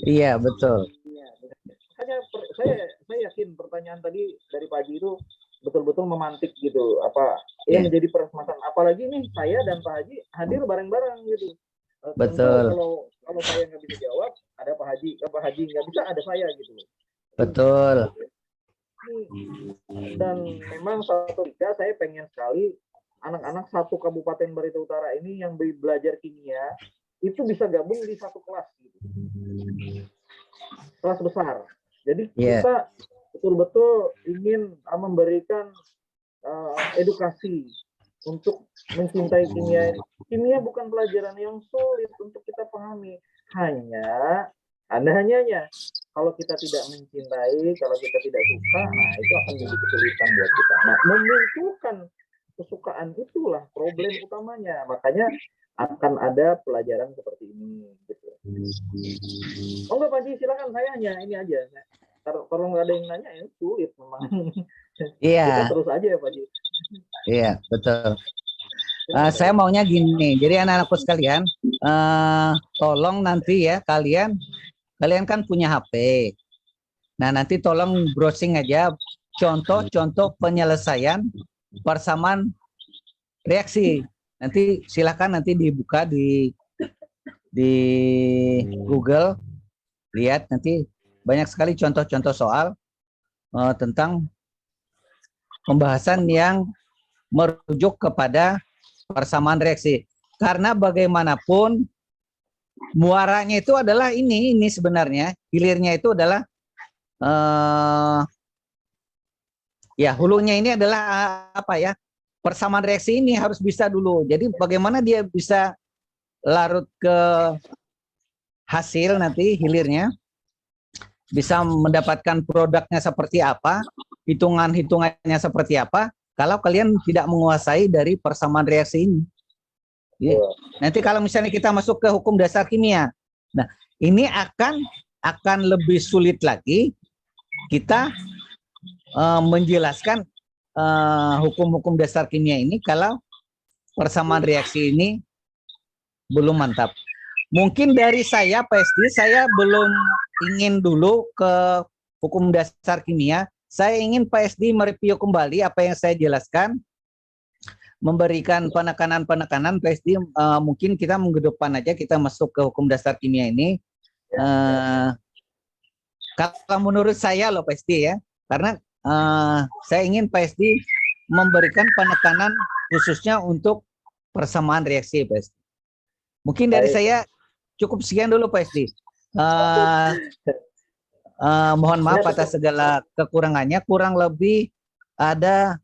Iya betul. Hanya saya yakin pertanyaan tadi dari Pak Haji itu betul-betul memantik gitu. Apa yang menjadi permasalahan? Apalagi nih saya dan Pak Haji hadir bareng-bareng gitu. Betul. Kalau saya nggak bisa jawab, ada Pak Haji. Kalau Pak Haji nggak bisa, ada saya gitu. Betul. Dan memang suatu ketika saya pengen sekali anak-anak satu Kabupaten Barito Utara ini yang belajar kimia itu bisa gabung di satu kelas gitu. Kelas besar. Jadi kita betul-betul ingin memberikan edukasi untuk mencintai kimia. Kimia bukan pelajaran yang sulit untuk kita pahami. Hanya kalau kita tidak mencintai, kalau kita tidak suka, nah itu akan menjadi kesulitan buat kita. Nah, memunculkan kesukaan itulah problem utamanya. Makanya akan ada pelajaran seperti ini. Gitu. Oh enggak Pak Haji, silakan, saya hanya ini aja. Kalau nggak ada yang nanya, ya sulit memang. Iya. Kita terus aja ya Pak Haji. Iya, betul. Saya maunya gini, jadi anak-anakku sekalian, tolong nanti ya kalian kan punya HP. Nah nanti tolong browsing aja contoh-contoh penyelesaian persamaan reaksi. Nanti silakan nanti dibuka di Google, lihat nanti banyak sekali contoh-contoh soal tentang pembahasan yang merujuk kepada persamaan reaksi. Karena bagaimanapun muaranya itu adalah ini sebenarnya, hilirnya itu adalah hulunya ini adalah apa ya? Persamaan reaksi ini harus bisa dulu. Jadi bagaimana dia bisa larut ke hasil nanti hilirnya, bisa mendapatkan produknya seperti apa, hitungannya seperti apa, kalau kalian tidak menguasai dari persamaan reaksi ini. Ya. Nanti kalau misalnya kita masuk ke hukum dasar kimia, nah ini akan lebih sulit lagi kita menjelaskan hukum-hukum dasar kimia ini kalau persamaan reaksi ini belum mantap. Mungkin dari saya PSD, saya belum ingin dulu ke hukum dasar kimia. Saya ingin PSD mereview kembali apa yang saya jelaskan, memberikan penekanan-penekanan. PSD mungkin kita minggu depan aja kita masuk ke hukum dasar kimia ini. Kalau menurut saya loh PSD ya, karena saya ingin PSD memberikan penekanan khususnya untuk persamaan reaksi PSD. Mungkin dari saya cukup sekian dulu PSD. Mohon maaf atas segala kekurangannya, kurang lebih ada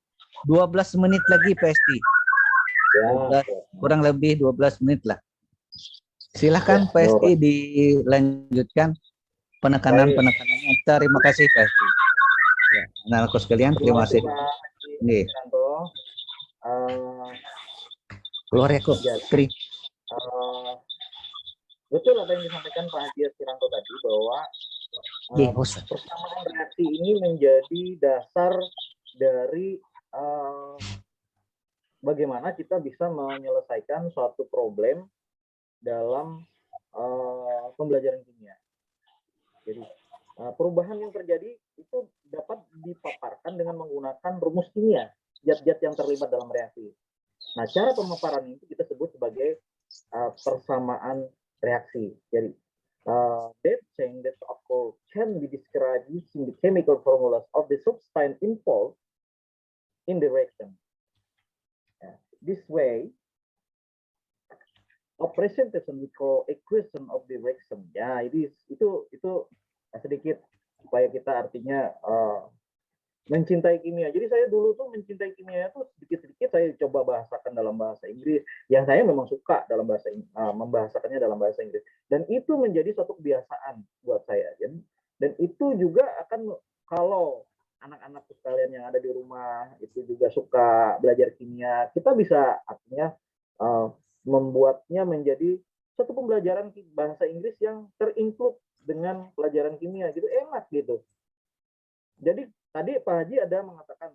12 menit lagi PSD. Kurang lebih 12 menit lah. Silahkan PSD dilanjutkan penekanan-penekanannya. Terima kasih PSD. Ya, anak-anakku sekalian, terima kasih. Keluar ya kok. Betul apa yang disampaikan Pak Haji Astiranto tadi, bahwa persamaan reaksi ini menjadi dasar dari bagaimana kita bisa menyelesaikan suatu problem dalam pembelajaran kimia. Jadi perubahan yang terjadi itu dapat dipaparkan dengan menggunakan rumus kimia, zat-zat yang terlibat dalam reaksi. Nah, cara pemaparan itu kita sebut sebagai persamaan reaksi. Jadi that change that occur can be described using the chemical formulas of the substance involved in the reaction. This way, a presentation we call equation of the reaction. Ya, itu sedikit supaya kita artinya mencintai kimia. Jadi saya dulu tuh mencintai kimia itu sedikit-sedikit saya coba bahasakan dalam bahasa Inggris. Yang saya memang suka dalam bahasa membahasakannya dalam bahasa Inggris. Dan itu menjadi suatu kebiasaan buat saya. Dan itu juga akan, kalau anak-anak sekalian yang ada di rumah itu juga suka belajar kimia, kita bisa artinya membuatnya menjadi satu pembelajaran bahasa Inggris yang terinclude dengan pelajaran kimia, gitu, enak gitu. Jadi tadi Pak Haji ada mengatakan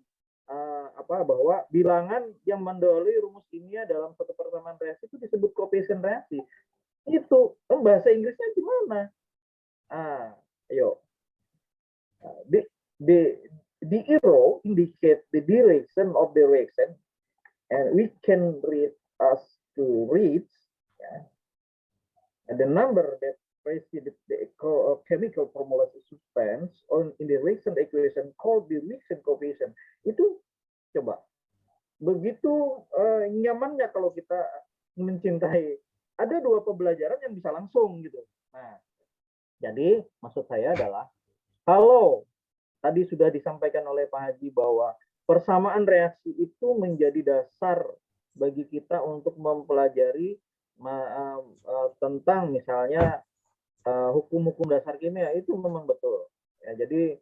bahwa bilangan yang mendahului rumus kimia dalam satu persamaan reaksi itu disebut koefisien reaksi. Itu bahasa Inggrisnya gimana? Ayo. The arrow indicate the direction of the reaction, and we can read as to reach, and the number that preceded the chemical formula substance on in the reaction equation called the reaction coefficient. Itu coba begitu nyamannya kalau kita mencintai, ada dua pembelajaran yang bisa langsung gitu. Nah, jadi maksud saya adalah, kalau tadi sudah disampaikan oleh Pak Haji bahwa persamaan reaksi itu menjadi dasar bagi kita untuk mempelajari tentang misalnya hukum-hukum dasar kimia, itu memang betul. Ya, jadi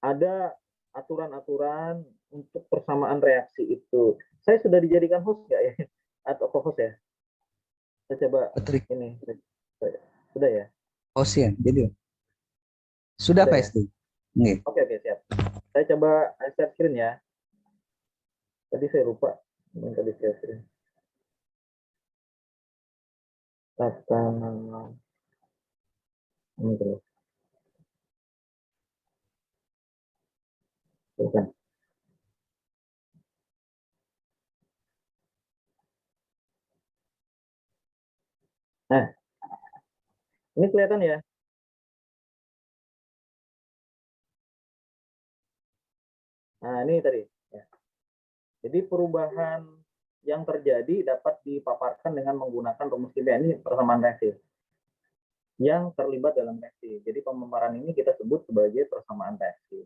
ada aturan-aturan untuk persamaan reaksi itu. Saya sudah dijadikan host nggak ya? Atau co-host ya? Saya coba ini. Sudah ya? Host ya, jadi sudah Pak SD. Ya? Oke, siap. Saya coba share screen ya. Tadi saya lupa minta di share screen. Tata nama. Ini terus. Bukan. Nah, ini kelihatan ya? Nah, ini tadi. Ya. Jadi perubahan yang terjadi dapat dipaparkan dengan menggunakan rumus kimia. Ini persamaan reaksi yang terlibat dalam reaksi. Jadi pemaparan ini kita sebut sebagai persamaan reaksi.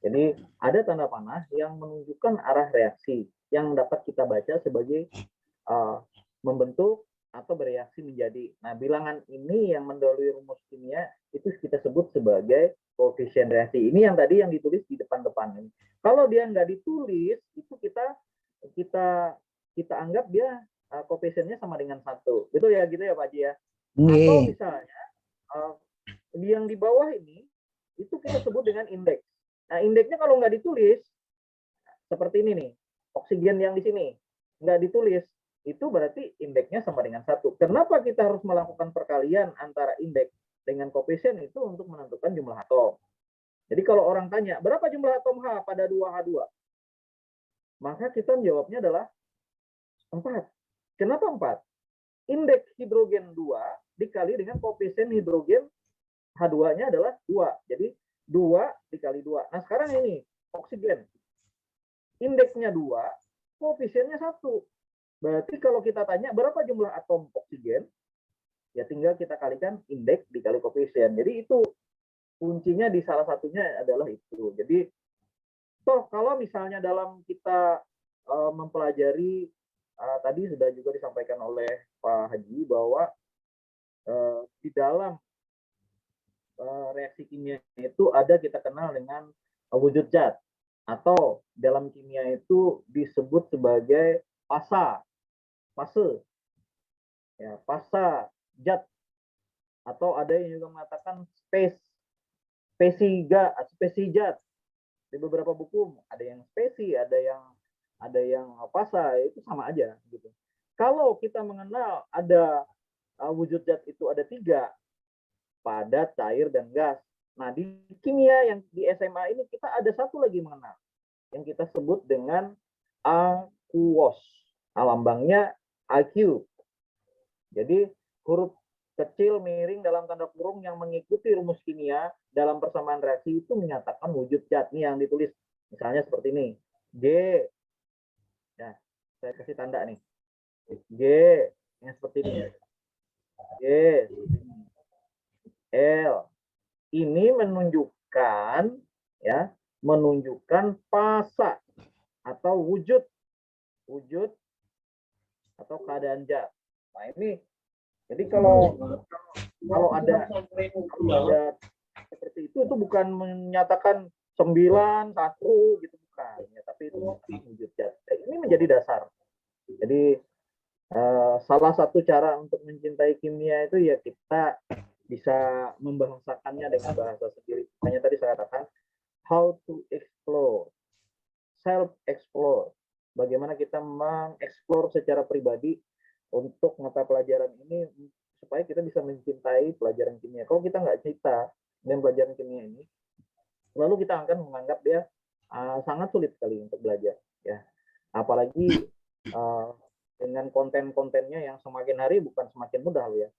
Jadi ada tanda panah yang menunjukkan arah reaksi yang dapat kita baca sebagai membentuk atau bereaksi menjadi. Nah, bilangan ini yang mendahului rumus kimia itu kita sebut sebagai koefisien reaksi. Ini yang tadi yang ditulis di depan-depan ini. Kalau dia nggak ditulis, itu kita anggap dia koefisiennya sama dengan 1. Betul ya, gitu ya Pak Haji ya? Atau misalnya yang di bawah ini itu kita sebut dengan indeks. Nah, indeksnya kalau nggak ditulis seperti ini nih, oksigen yang di sini nggak ditulis, itu berarti indeksnya sama dengan 1. Kenapa kita harus melakukan perkalian antara indeks dengan koefisien itu untuk menentukan jumlah atom? Jadi kalau orang tanya, berapa jumlah atom H pada 2H2? Maka kita menjawabnya adalah 4. Kenapa 4? Indeks hidrogen 2 dikali dengan koefisien hidrogen H2-nya adalah 2. Jadi 2 dikali 2. Nah, sekarang ini oksigen. Indeksnya 2, koefisiennya 1. Berarti kalau kita tanya berapa jumlah atom oksigen, ya tinggal kita kalikan indeks dikali koefisien. Jadi itu kuncinya di salah satunya adalah itu. Jadi toh kalau misalnya dalam kita mempelajari tadi sudah juga disampaikan oleh Pak Haji bahwa di dalam reaksi kimia itu ada kita kenal dengan wujud zat, atau dalam kimia itu disebut sebagai fase ya, fasa zat, atau ada yang juga mengatakan spesi zat. Di beberapa buku ada yang spesi, ada yang fasa, itu sama aja gitu. Kalau kita mengenal ada wujud zat itu ada 3, padat, cair, dan gas. Nah, di kimia yang di SMA ini kita ada satu lagi mengenal yang kita sebut dengan aquos. Lambangnya AQ. Jadi huruf kecil miring dalam tanda kurung yang mengikuti rumus kimia dalam persamaan reaksi itu menyatakan wujud zat. Ini yang ditulis misalnya seperti ini. G. Nah, saya kasih tanda nih. G yang seperti ini. G. L. Ini menunjukkan fasa atau wujud atau keadaan zat. Nah, ini jadi kalau ada seperti itu bukan menyatakan 9, 1 gitu, bukan ya, tapi itu wujud zat. Ini menjadi dasar. Jadi salah satu cara untuk mencintai kimia itu ya kita bisa membahasakannya dengan bahasa sendiri. Makanya tadi saya katakan how to explore, self explore. Bagaimana kita mengeksplor secara pribadi untuk mata pelajaran ini supaya kita bisa mencintai pelajaran kimia. Kalau kita nggak cinta dengan pelajaran kimia ini, lalu kita akan menganggap dia sangat sulit sekali untuk belajar. Ya, apalagi dengan konten-kontennya yang semakin hari bukan semakin mudah ya,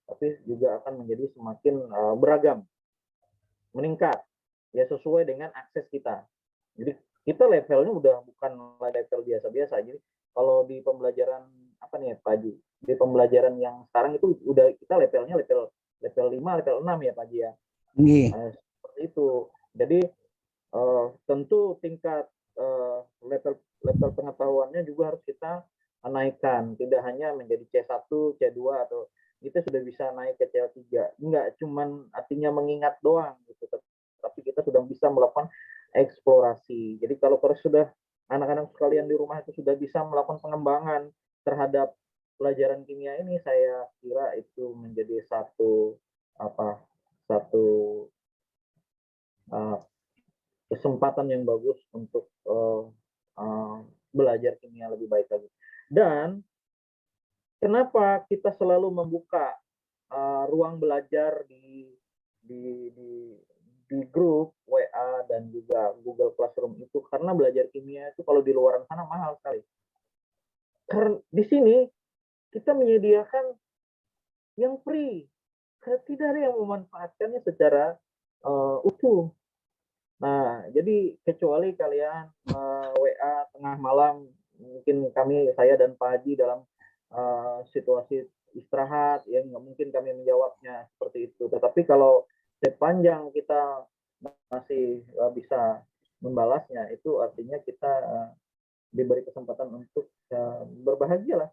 tapi juga akan menjadi semakin beragam, meningkat ya sesuai dengan akses kita. Jadi kita levelnya udah bukan level biasa-biasa. Jadi kalau di pembelajaran apa nih Pak Haji, di pembelajaran yang sekarang itu udah kita levelnya level 5, level 6 ya Pak Haji ya. Seperti itu. Jadi tentu tingkat level pengetahuannya juga harus kita naikkan, tidak hanya menjadi C1, C2 atau kita sudah bisa naik ke C3. Enggak cuman artinya mengingat doang gitu, tapi kita sudah bisa melakukan eksplorasi. Jadi kalau sudah anak-anak sekalian di rumah itu sudah bisa melakukan pengembangan terhadap pelajaran kimia ini, saya kira itu menjadi satu kesempatan yang bagus untuk belajar kimia lebih baik lagi. Dan kenapa kita selalu membuka ruang belajar di grup WA dan juga Google Classroom itu? Karena belajar kimia itu kalau di luar sana mahal sekali. Karena di sini kita menyediakan yang free, tidak ada yang memanfaatkannya secara utuh. Nah, jadi kecuali kalian WA tengah malam, mungkin saya dan Pak Haji dalam situasi istirahat, ya nggak mungkin kami menjawabnya seperti itu. Tetapi kalau sepanjang kita masih bisa membalasnya, itu artinya kita diberi kesempatan untuk berbahagia lah.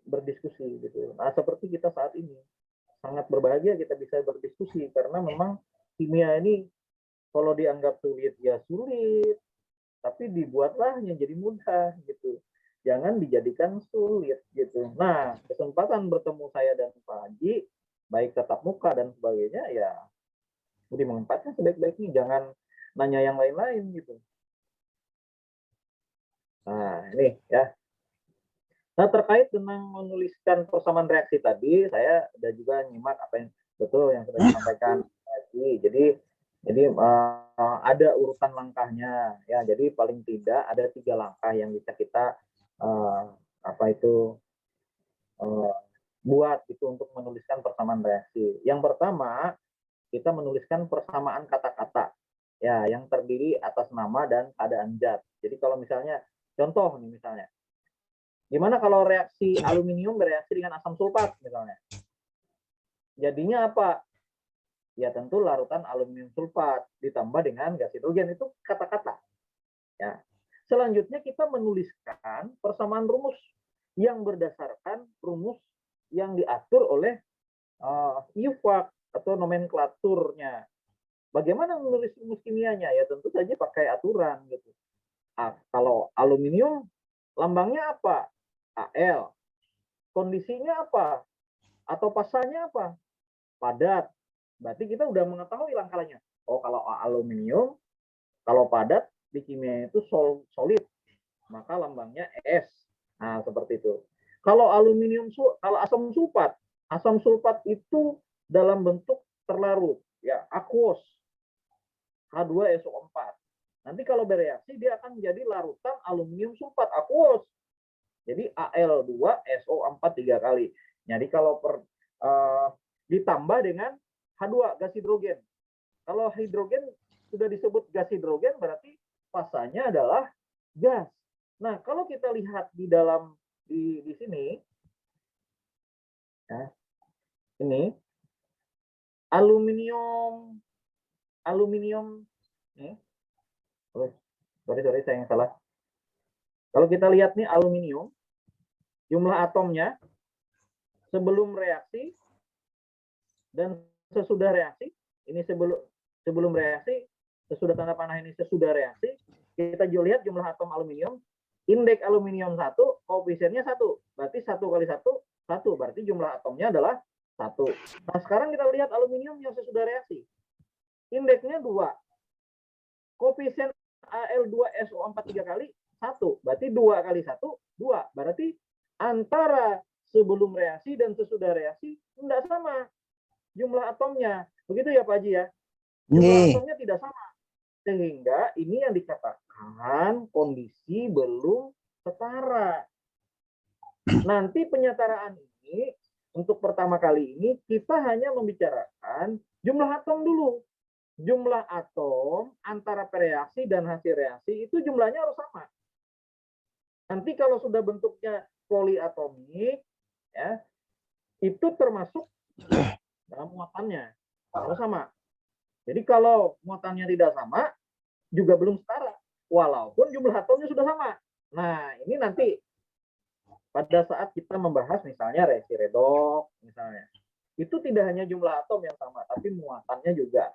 berdiskusi gitu. Nah, seperti kita saat ini sangat berbahagia kita bisa berdiskusi karena memang kimia ini kalau dianggap sulit ya sulit, tapi dibuatlah yang jadi mudah gitu. Jangan dijadikan sulit gitu. Nah, kesempatan bertemu saya dan Pak Haji, baik tatap muka dan sebagainya, ya dimanfaatkan sebaik-baiknya. Jangan nanya yang lain-lain gitu. Nah, ini ya. Nah, terkait dengan menuliskan persamaan reaksi tadi, saya sudah juga nyimak apa yang betul yang sudah disampaikan tadi. Jadi ada urutan langkahnya ya. Jadi paling tidak ada 3 langkah yang bisa kita buat itu untuk menuliskan persamaan reaksi. Yang pertama, kita menuliskan persamaan kata-kata ya yang terdiri atas nama dan keadaan zat. Jadi kalau misalnya contoh nih misalnya, gimana kalau reaksi aluminium bereaksi dengan asam sulfat misalnya? Jadinya apa? Ya tentu larutan aluminium sulfat ditambah dengan gas hidrogen, itu kata-kata. Ya. Selanjutnya kita menuliskan persamaan rumus yang berdasarkan rumus yang diatur oleh IUPAC atau nomenklaturnya. Bagaimana menulis rumus kimianya? Ya tentu saja pakai aturan gitu. Kalau aluminium lambangnya apa? Al. Kondisinya apa? Atau pasanya apa? Padat. Berarti kita udah mengetahui langkahnya. Oh, kalau aluminium, kalau padat di kimia itu solid, maka lambangnya Es. Nah, seperti itu. Kalau aluminium, kalau asam sulfat itu dalam bentuk terlarut, ya aqueous, H2SO4. Nanti kalau bereaksi dia akan menjadi larutan aluminium sulfat aqueous. Jadi Al2SO4 3 kali. Jadi kalau ditambah dengan H2 gas hidrogen. Kalau hidrogen sudah disebut gas hidrogen berarti fasanya adalah gas. Nah, kalau kita lihat di dalam di sini ya, ini aluminium nih. Sorry saya yang salah. Kalau kita lihat nih aluminium, jumlah atomnya sebelum reaksi dan sesudah reaksi, ini sebelum reaksi, sesudah tanda panah ini sesudah reaksi, kita lihat jumlah atom aluminium, indeks aluminium 1, koefisiennya 1, berarti 1 kali 1, 1, berarti jumlah atomnya adalah 1. Nah, sekarang kita lihat aluminium yang sesudah reaksi, indeksnya 2, koefisien Al2SO4 3 kali, 1, berarti 2 kali 1, 2, berarti antara sebelum reaksi dan sesudah reaksi tidak sama jumlah atomnya. Begitu ya Pak Haji ya? Jumlah atomnya tidak sama. Sehingga ini yang dikatakan kondisi belum setara. Nanti penyetaraan ini, untuk pertama kali ini, kita hanya membicarakan jumlah atom dulu. Jumlah atom antara reaksi dan hasil reaksi itu jumlahnya harus sama. Nanti kalau sudah bentuknya poliatomik, ya, itu termasuk dalam muatannya harus sama. Jadi kalau muatannya tidak sama, juga belum setara, walaupun jumlah atomnya sudah sama. Nah, ini nanti pada saat kita membahas misalnya reaksi redoks, misalnya, itu tidak hanya jumlah atom yang sama, tapi muatannya juga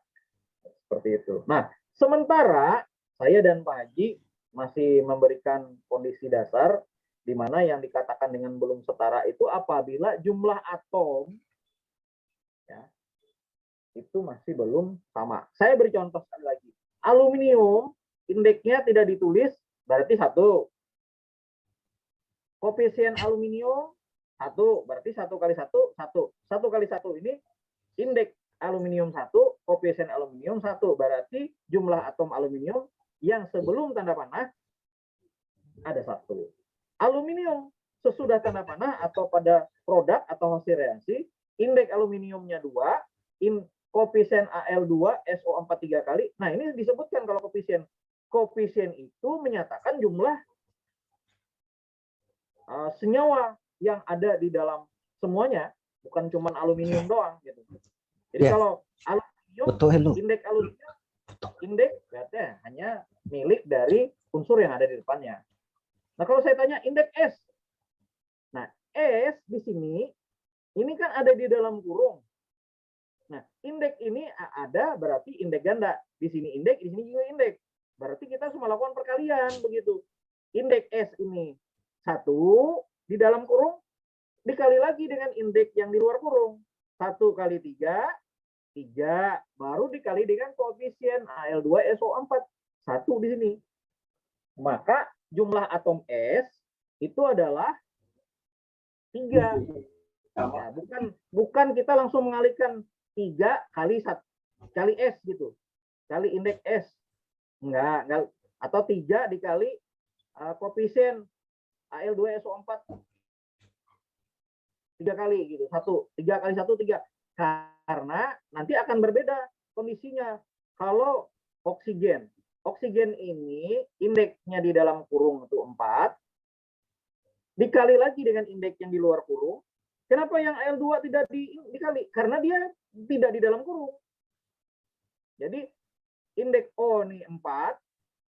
seperti itu. Nah, sementara saya dan Pak Haji masih memberikan kondisi dasar di mana yang dikatakan dengan belum setara itu apabila jumlah atom ya, itu masih belum sama. Saya beri contoh sekali lagi. Aluminium, indeksnya tidak ditulis, berarti 1. Koefisien aluminium 1, berarti 1 kali 1, 1. 1 kali 1 ini indeks aluminium 1, koefisien aluminium 1. Berarti jumlah atom aluminium yang sebelum tanda panah ada 1. Aluminium sesudah tanda panah atau pada produk atau hasil reaksi, indeks aluminiumnya 2, koefisien Al2SO4 3 kali. Nah, ini disebutkan kalau koefisien. Koefisien itu menyatakan jumlah senyawa yang ada di dalam semuanya, bukan cuma aluminium doang gitu. Jadi kalau aluminium, indeks aluminium, indeks berarti hanya milik dari unsur yang ada di depannya. Nah, kalau saya tanya indeks S, nah S di sini, ini kan ada di dalam kurung. Nah, indeks ini ada berarti indeks ganda. Di sini indeks, di sini juga indeks. Berarti kita harus melakukan perkalian begitu. Indeks S ini 1 di dalam kurung dikali lagi dengan indeks yang di luar kurung. 1 kali 3, 3 baru dikali dengan koefisien Al2SO4 1 di sini. Maka jumlah atom S itu adalah 3. Ya, bukan kita langsung mengalihkan 3 kali 1 kali S gitu. Kali indeks S. Enggak. Atau 3 dikali koefisien Al2SO4 3 kali gitu. 3 kali 1 3. Karena nanti akan berbeda kondisinya. Kalau oksigen ini indeksnya di dalam kurung itu 4 dikali lagi dengan indeks yang di luar kurung. Kenapa yang Al2 tidak dikali? Karena dia tidak di dalam kurung. Jadi indeks O ini 4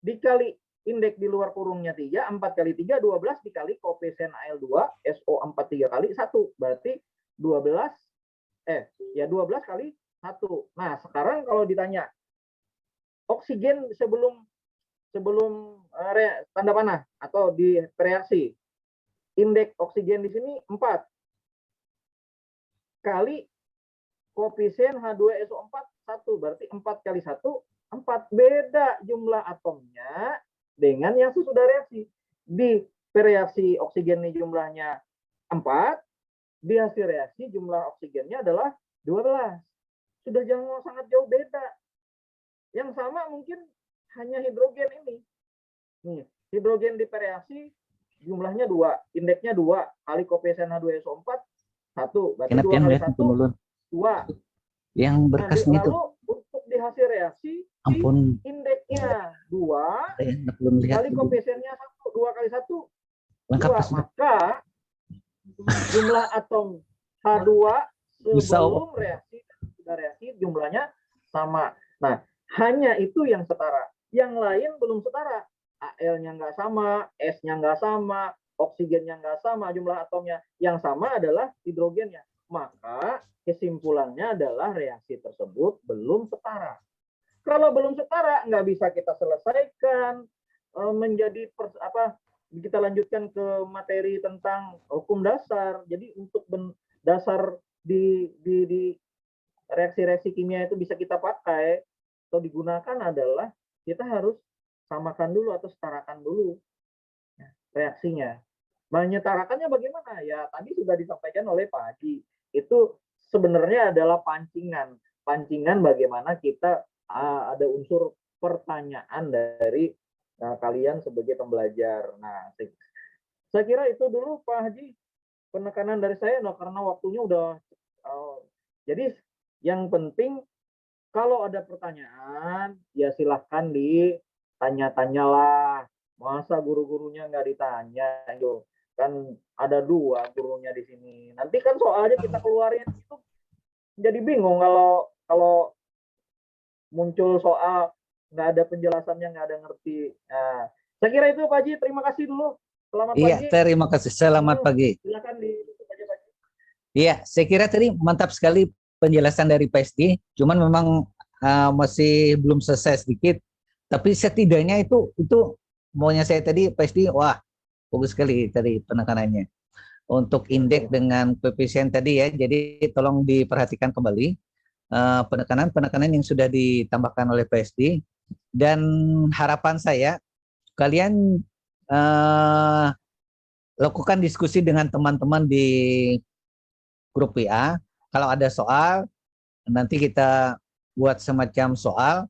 dikali indeks di luar kurungnya 3, 4 kali 3 12 dikali koefisien Al2 SO4 3 kali 1 berarti 12 kali 1. Nah, sekarang kalau ditanya oksigen sebelum tanda panah atau di reaksi, indeks oksigen di sini 4 kali koefisien H2SO4 1 berarti 4 kali 1 4. Beda jumlah atomnya dengan yang sesudah reaksi. Di reaksi oksigen ini jumlahnya 4, di hasil reaksi jumlah oksigennya adalah 12. Sudah sangat jauh beda. Yang sama mungkin hanya hidrogen ini. Nih, hidrogen di reaksi jumlahnya 2, indeksnya 2 kali koefisien H2SO4 1, berarti 2 kali 1 2. Yang berkas Lalu itu. untuk di hasil reaksi Ampun. indeksnya 2 belum lihat kali koefisiennya 1, 2 kali 1 lengkap 2. Maka jumlah atom H2 sebelum reaksi dan sudah reaksi jumlahnya sama. Nah, hanya itu yang setara. Yang lain belum setara. Al-nya nggak sama, S-nya nggak sama, oksigennya nggak sama, jumlah atomnya. Yang sama adalah hidrogennya. Maka kesimpulannya adalah reaksi tersebut belum setara. Kalau belum setara, nggak bisa kita selesaikan menjadi kita lanjutkan ke materi tentang hukum dasar. Jadi untuk dasar di reaksi-reaksi kimia itu bisa kita pakai atau digunakan adalah kita harus samakan dulu atau setarakan dulu reaksinya. Menyetarakannya bagaimana? Ya tadi sudah disampaikan oleh Pak Haji. Itu sebenarnya adalah pancingan bagaimana kita ada unsur pertanyaan dari kalian sebagai pembelajar. Nah, saya kira itu dulu Pak Haji penekanan dari saya. Nah, karena waktunya udah jadi yang penting kalau ada pertanyaan ya silahkan ditanya-tanyalah. Masa guru-gurunya nggak ditanya? Yo, kan ada 2 gurunya di sini. Nanti kan soalnya kita keluarin itu jadi bingung kalau muncul soal nggak ada penjelasannya, nggak ada ngerti. Nah, saya kira itu Pak Haji. Terima kasih dulu. Selamat pagi. Iya, terima kasih. Selamat pagi. Silakan ditutup aja Pak Haji. Iya, saya kira tadi mantap sekali penjelasan dari PSD. Cuman memang masih belum selesai sedikit. Tapi setidaknya itu maunya saya tadi PSD, wah bagus sekali tadi penekanannya. Untuk indeks dengan koefisien tadi ya, jadi tolong diperhatikan kembali penekanan yang sudah ditambahkan oleh PSD. Dan harapan saya kalian lakukan diskusi dengan teman-teman di grup WA. Kalau ada soal nanti kita buat semacam soal,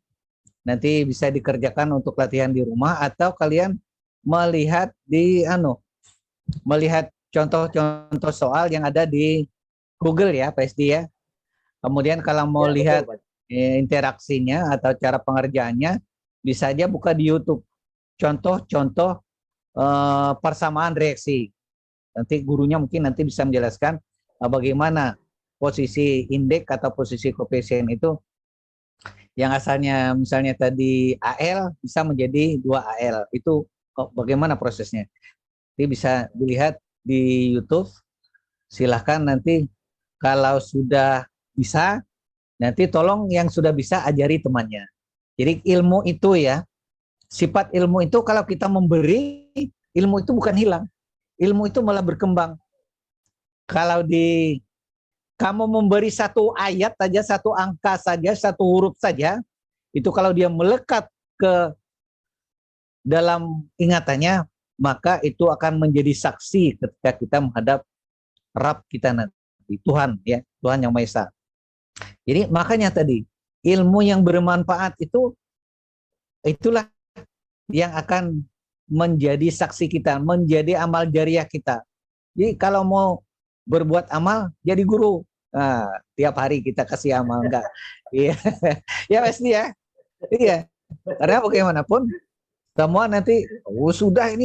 nanti bisa dikerjakan untuk latihan di rumah atau kalian melihat melihat contoh-contoh soal yang ada di Google ya PSD ya. Kemudian kalau mau lihat interaksinya atau cara pengerjaannya, bisa aja buka di YouTube contoh-contoh persamaan reaksi. Nanti gurunya mungkin nanti bisa menjelaskan bagaimana posisi indeks atau posisi koefisien itu yang asalnya misalnya tadi Al bisa menjadi 2Al. Itu bagaimana prosesnya? Jadi bisa dilihat di YouTube Silahkan nanti kalau sudah bisa, nanti tolong yang sudah bisa ajari temannya. Jadi ilmu itu ya, sifat ilmu itu kalau kita memberi, ilmu itu bukan hilang. Ilmu itu malah berkembang. Kalau kamu memberi satu ayat saja, satu angka saja, satu huruf saja, itu kalau dia melekat ke dalam ingatannya, maka itu akan menjadi saksi ketika kita menghadap Rabb kita nanti, Tuhan ya, Tuhan yang Maha Esa. Jadi makanya tadi ilmu yang bermanfaat itulah yang akan menjadi saksi kita, menjadi amal jariah kita. Jadi kalau mau berbuat amal, jadi guru. Nah, tiap hari kita kasih amal enggak? Iya, ya pasti ya. Iya, karena bagaimanapun semua nanti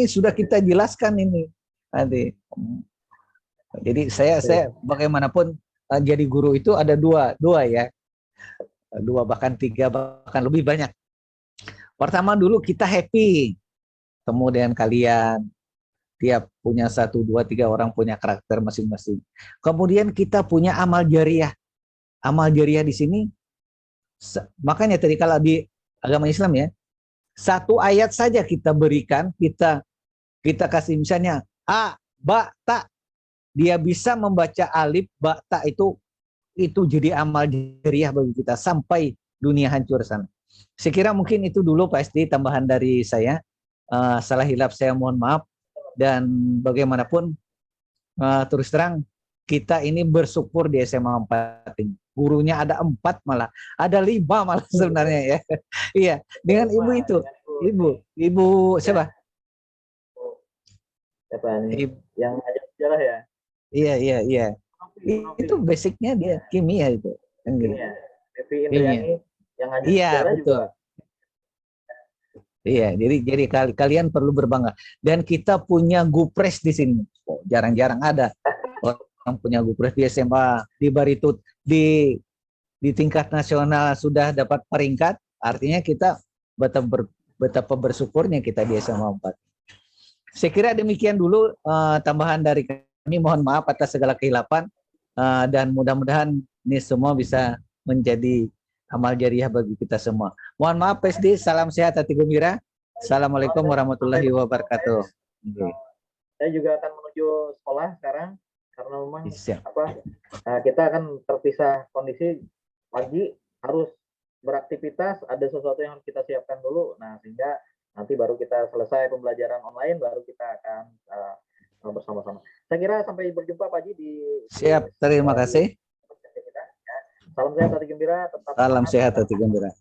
sudah kita jelaskan ini nanti. Jadi saya bagaimanapun jadi guru itu ada dua ya, dua bahkan tiga bahkan lebih banyak. Pertama dulu kita happy, kemudian kalian tiap punya 1, 2, 3 orang punya karakter masing-masing. Kemudian kita punya amal jariah. Amal jariah di sini, makanya tadi kalau di agama Islam ya, satu ayat saja kita berikan, kita kasih misalnya a, ba, ta, dia bisa membaca alif, ba, ta itu jadi amal jariah bagi kita sampai dunia hancur sana. Sekira mungkin itu dulu Pak SD tambahan dari saya. Salah hilaf saya mohon maaf. Dan bagaimanapun terus terang kita ini bersyukur di SMA 4 ini. Gurunya ada 4 malah, ada 5 malah sebenarnya ya. Iya, dengan ibu itu. Ibu siapa? Siapa nih? Yang ngajar sejarah ya? Iya. Itu basicnya dia kimia itu. Kimia. Devi Indriani yang ngajar sejarah betul. Juga. Iya, jadi kalian perlu berbangga. Dan kita punya gupres di sini. Jarang-jarang ada orang punya gupres di SMA, di Baritut, di tingkat nasional sudah dapat peringkat. Artinya kita betapa bersyukurnya kita di SMA 4. Saya kira demikian dulu tambahan dari kami. Mohon maaf atas segala kehilapan dan mudah-mudahan ini semua bisa menjadi amal jariah bagi kita semua. Mohon maaf PSD, salam sehat hati gembira. Assalamualaikum warahmatullahi wabarakatuh. Saya juga akan menuju sekolah sekarang karena memang kita akan terpisah kondisi pagi, harus beraktivitas, ada sesuatu yang harus kita siapkan dulu. Nah, sehingga nanti baru kita selesai pembelajaran online, baru kita akan bersama-sama. Saya kira sampai berjumpa Pak Haji di Siap, terima kasih. Salam sehat hati gembira, tetap salam sehat hati gembira.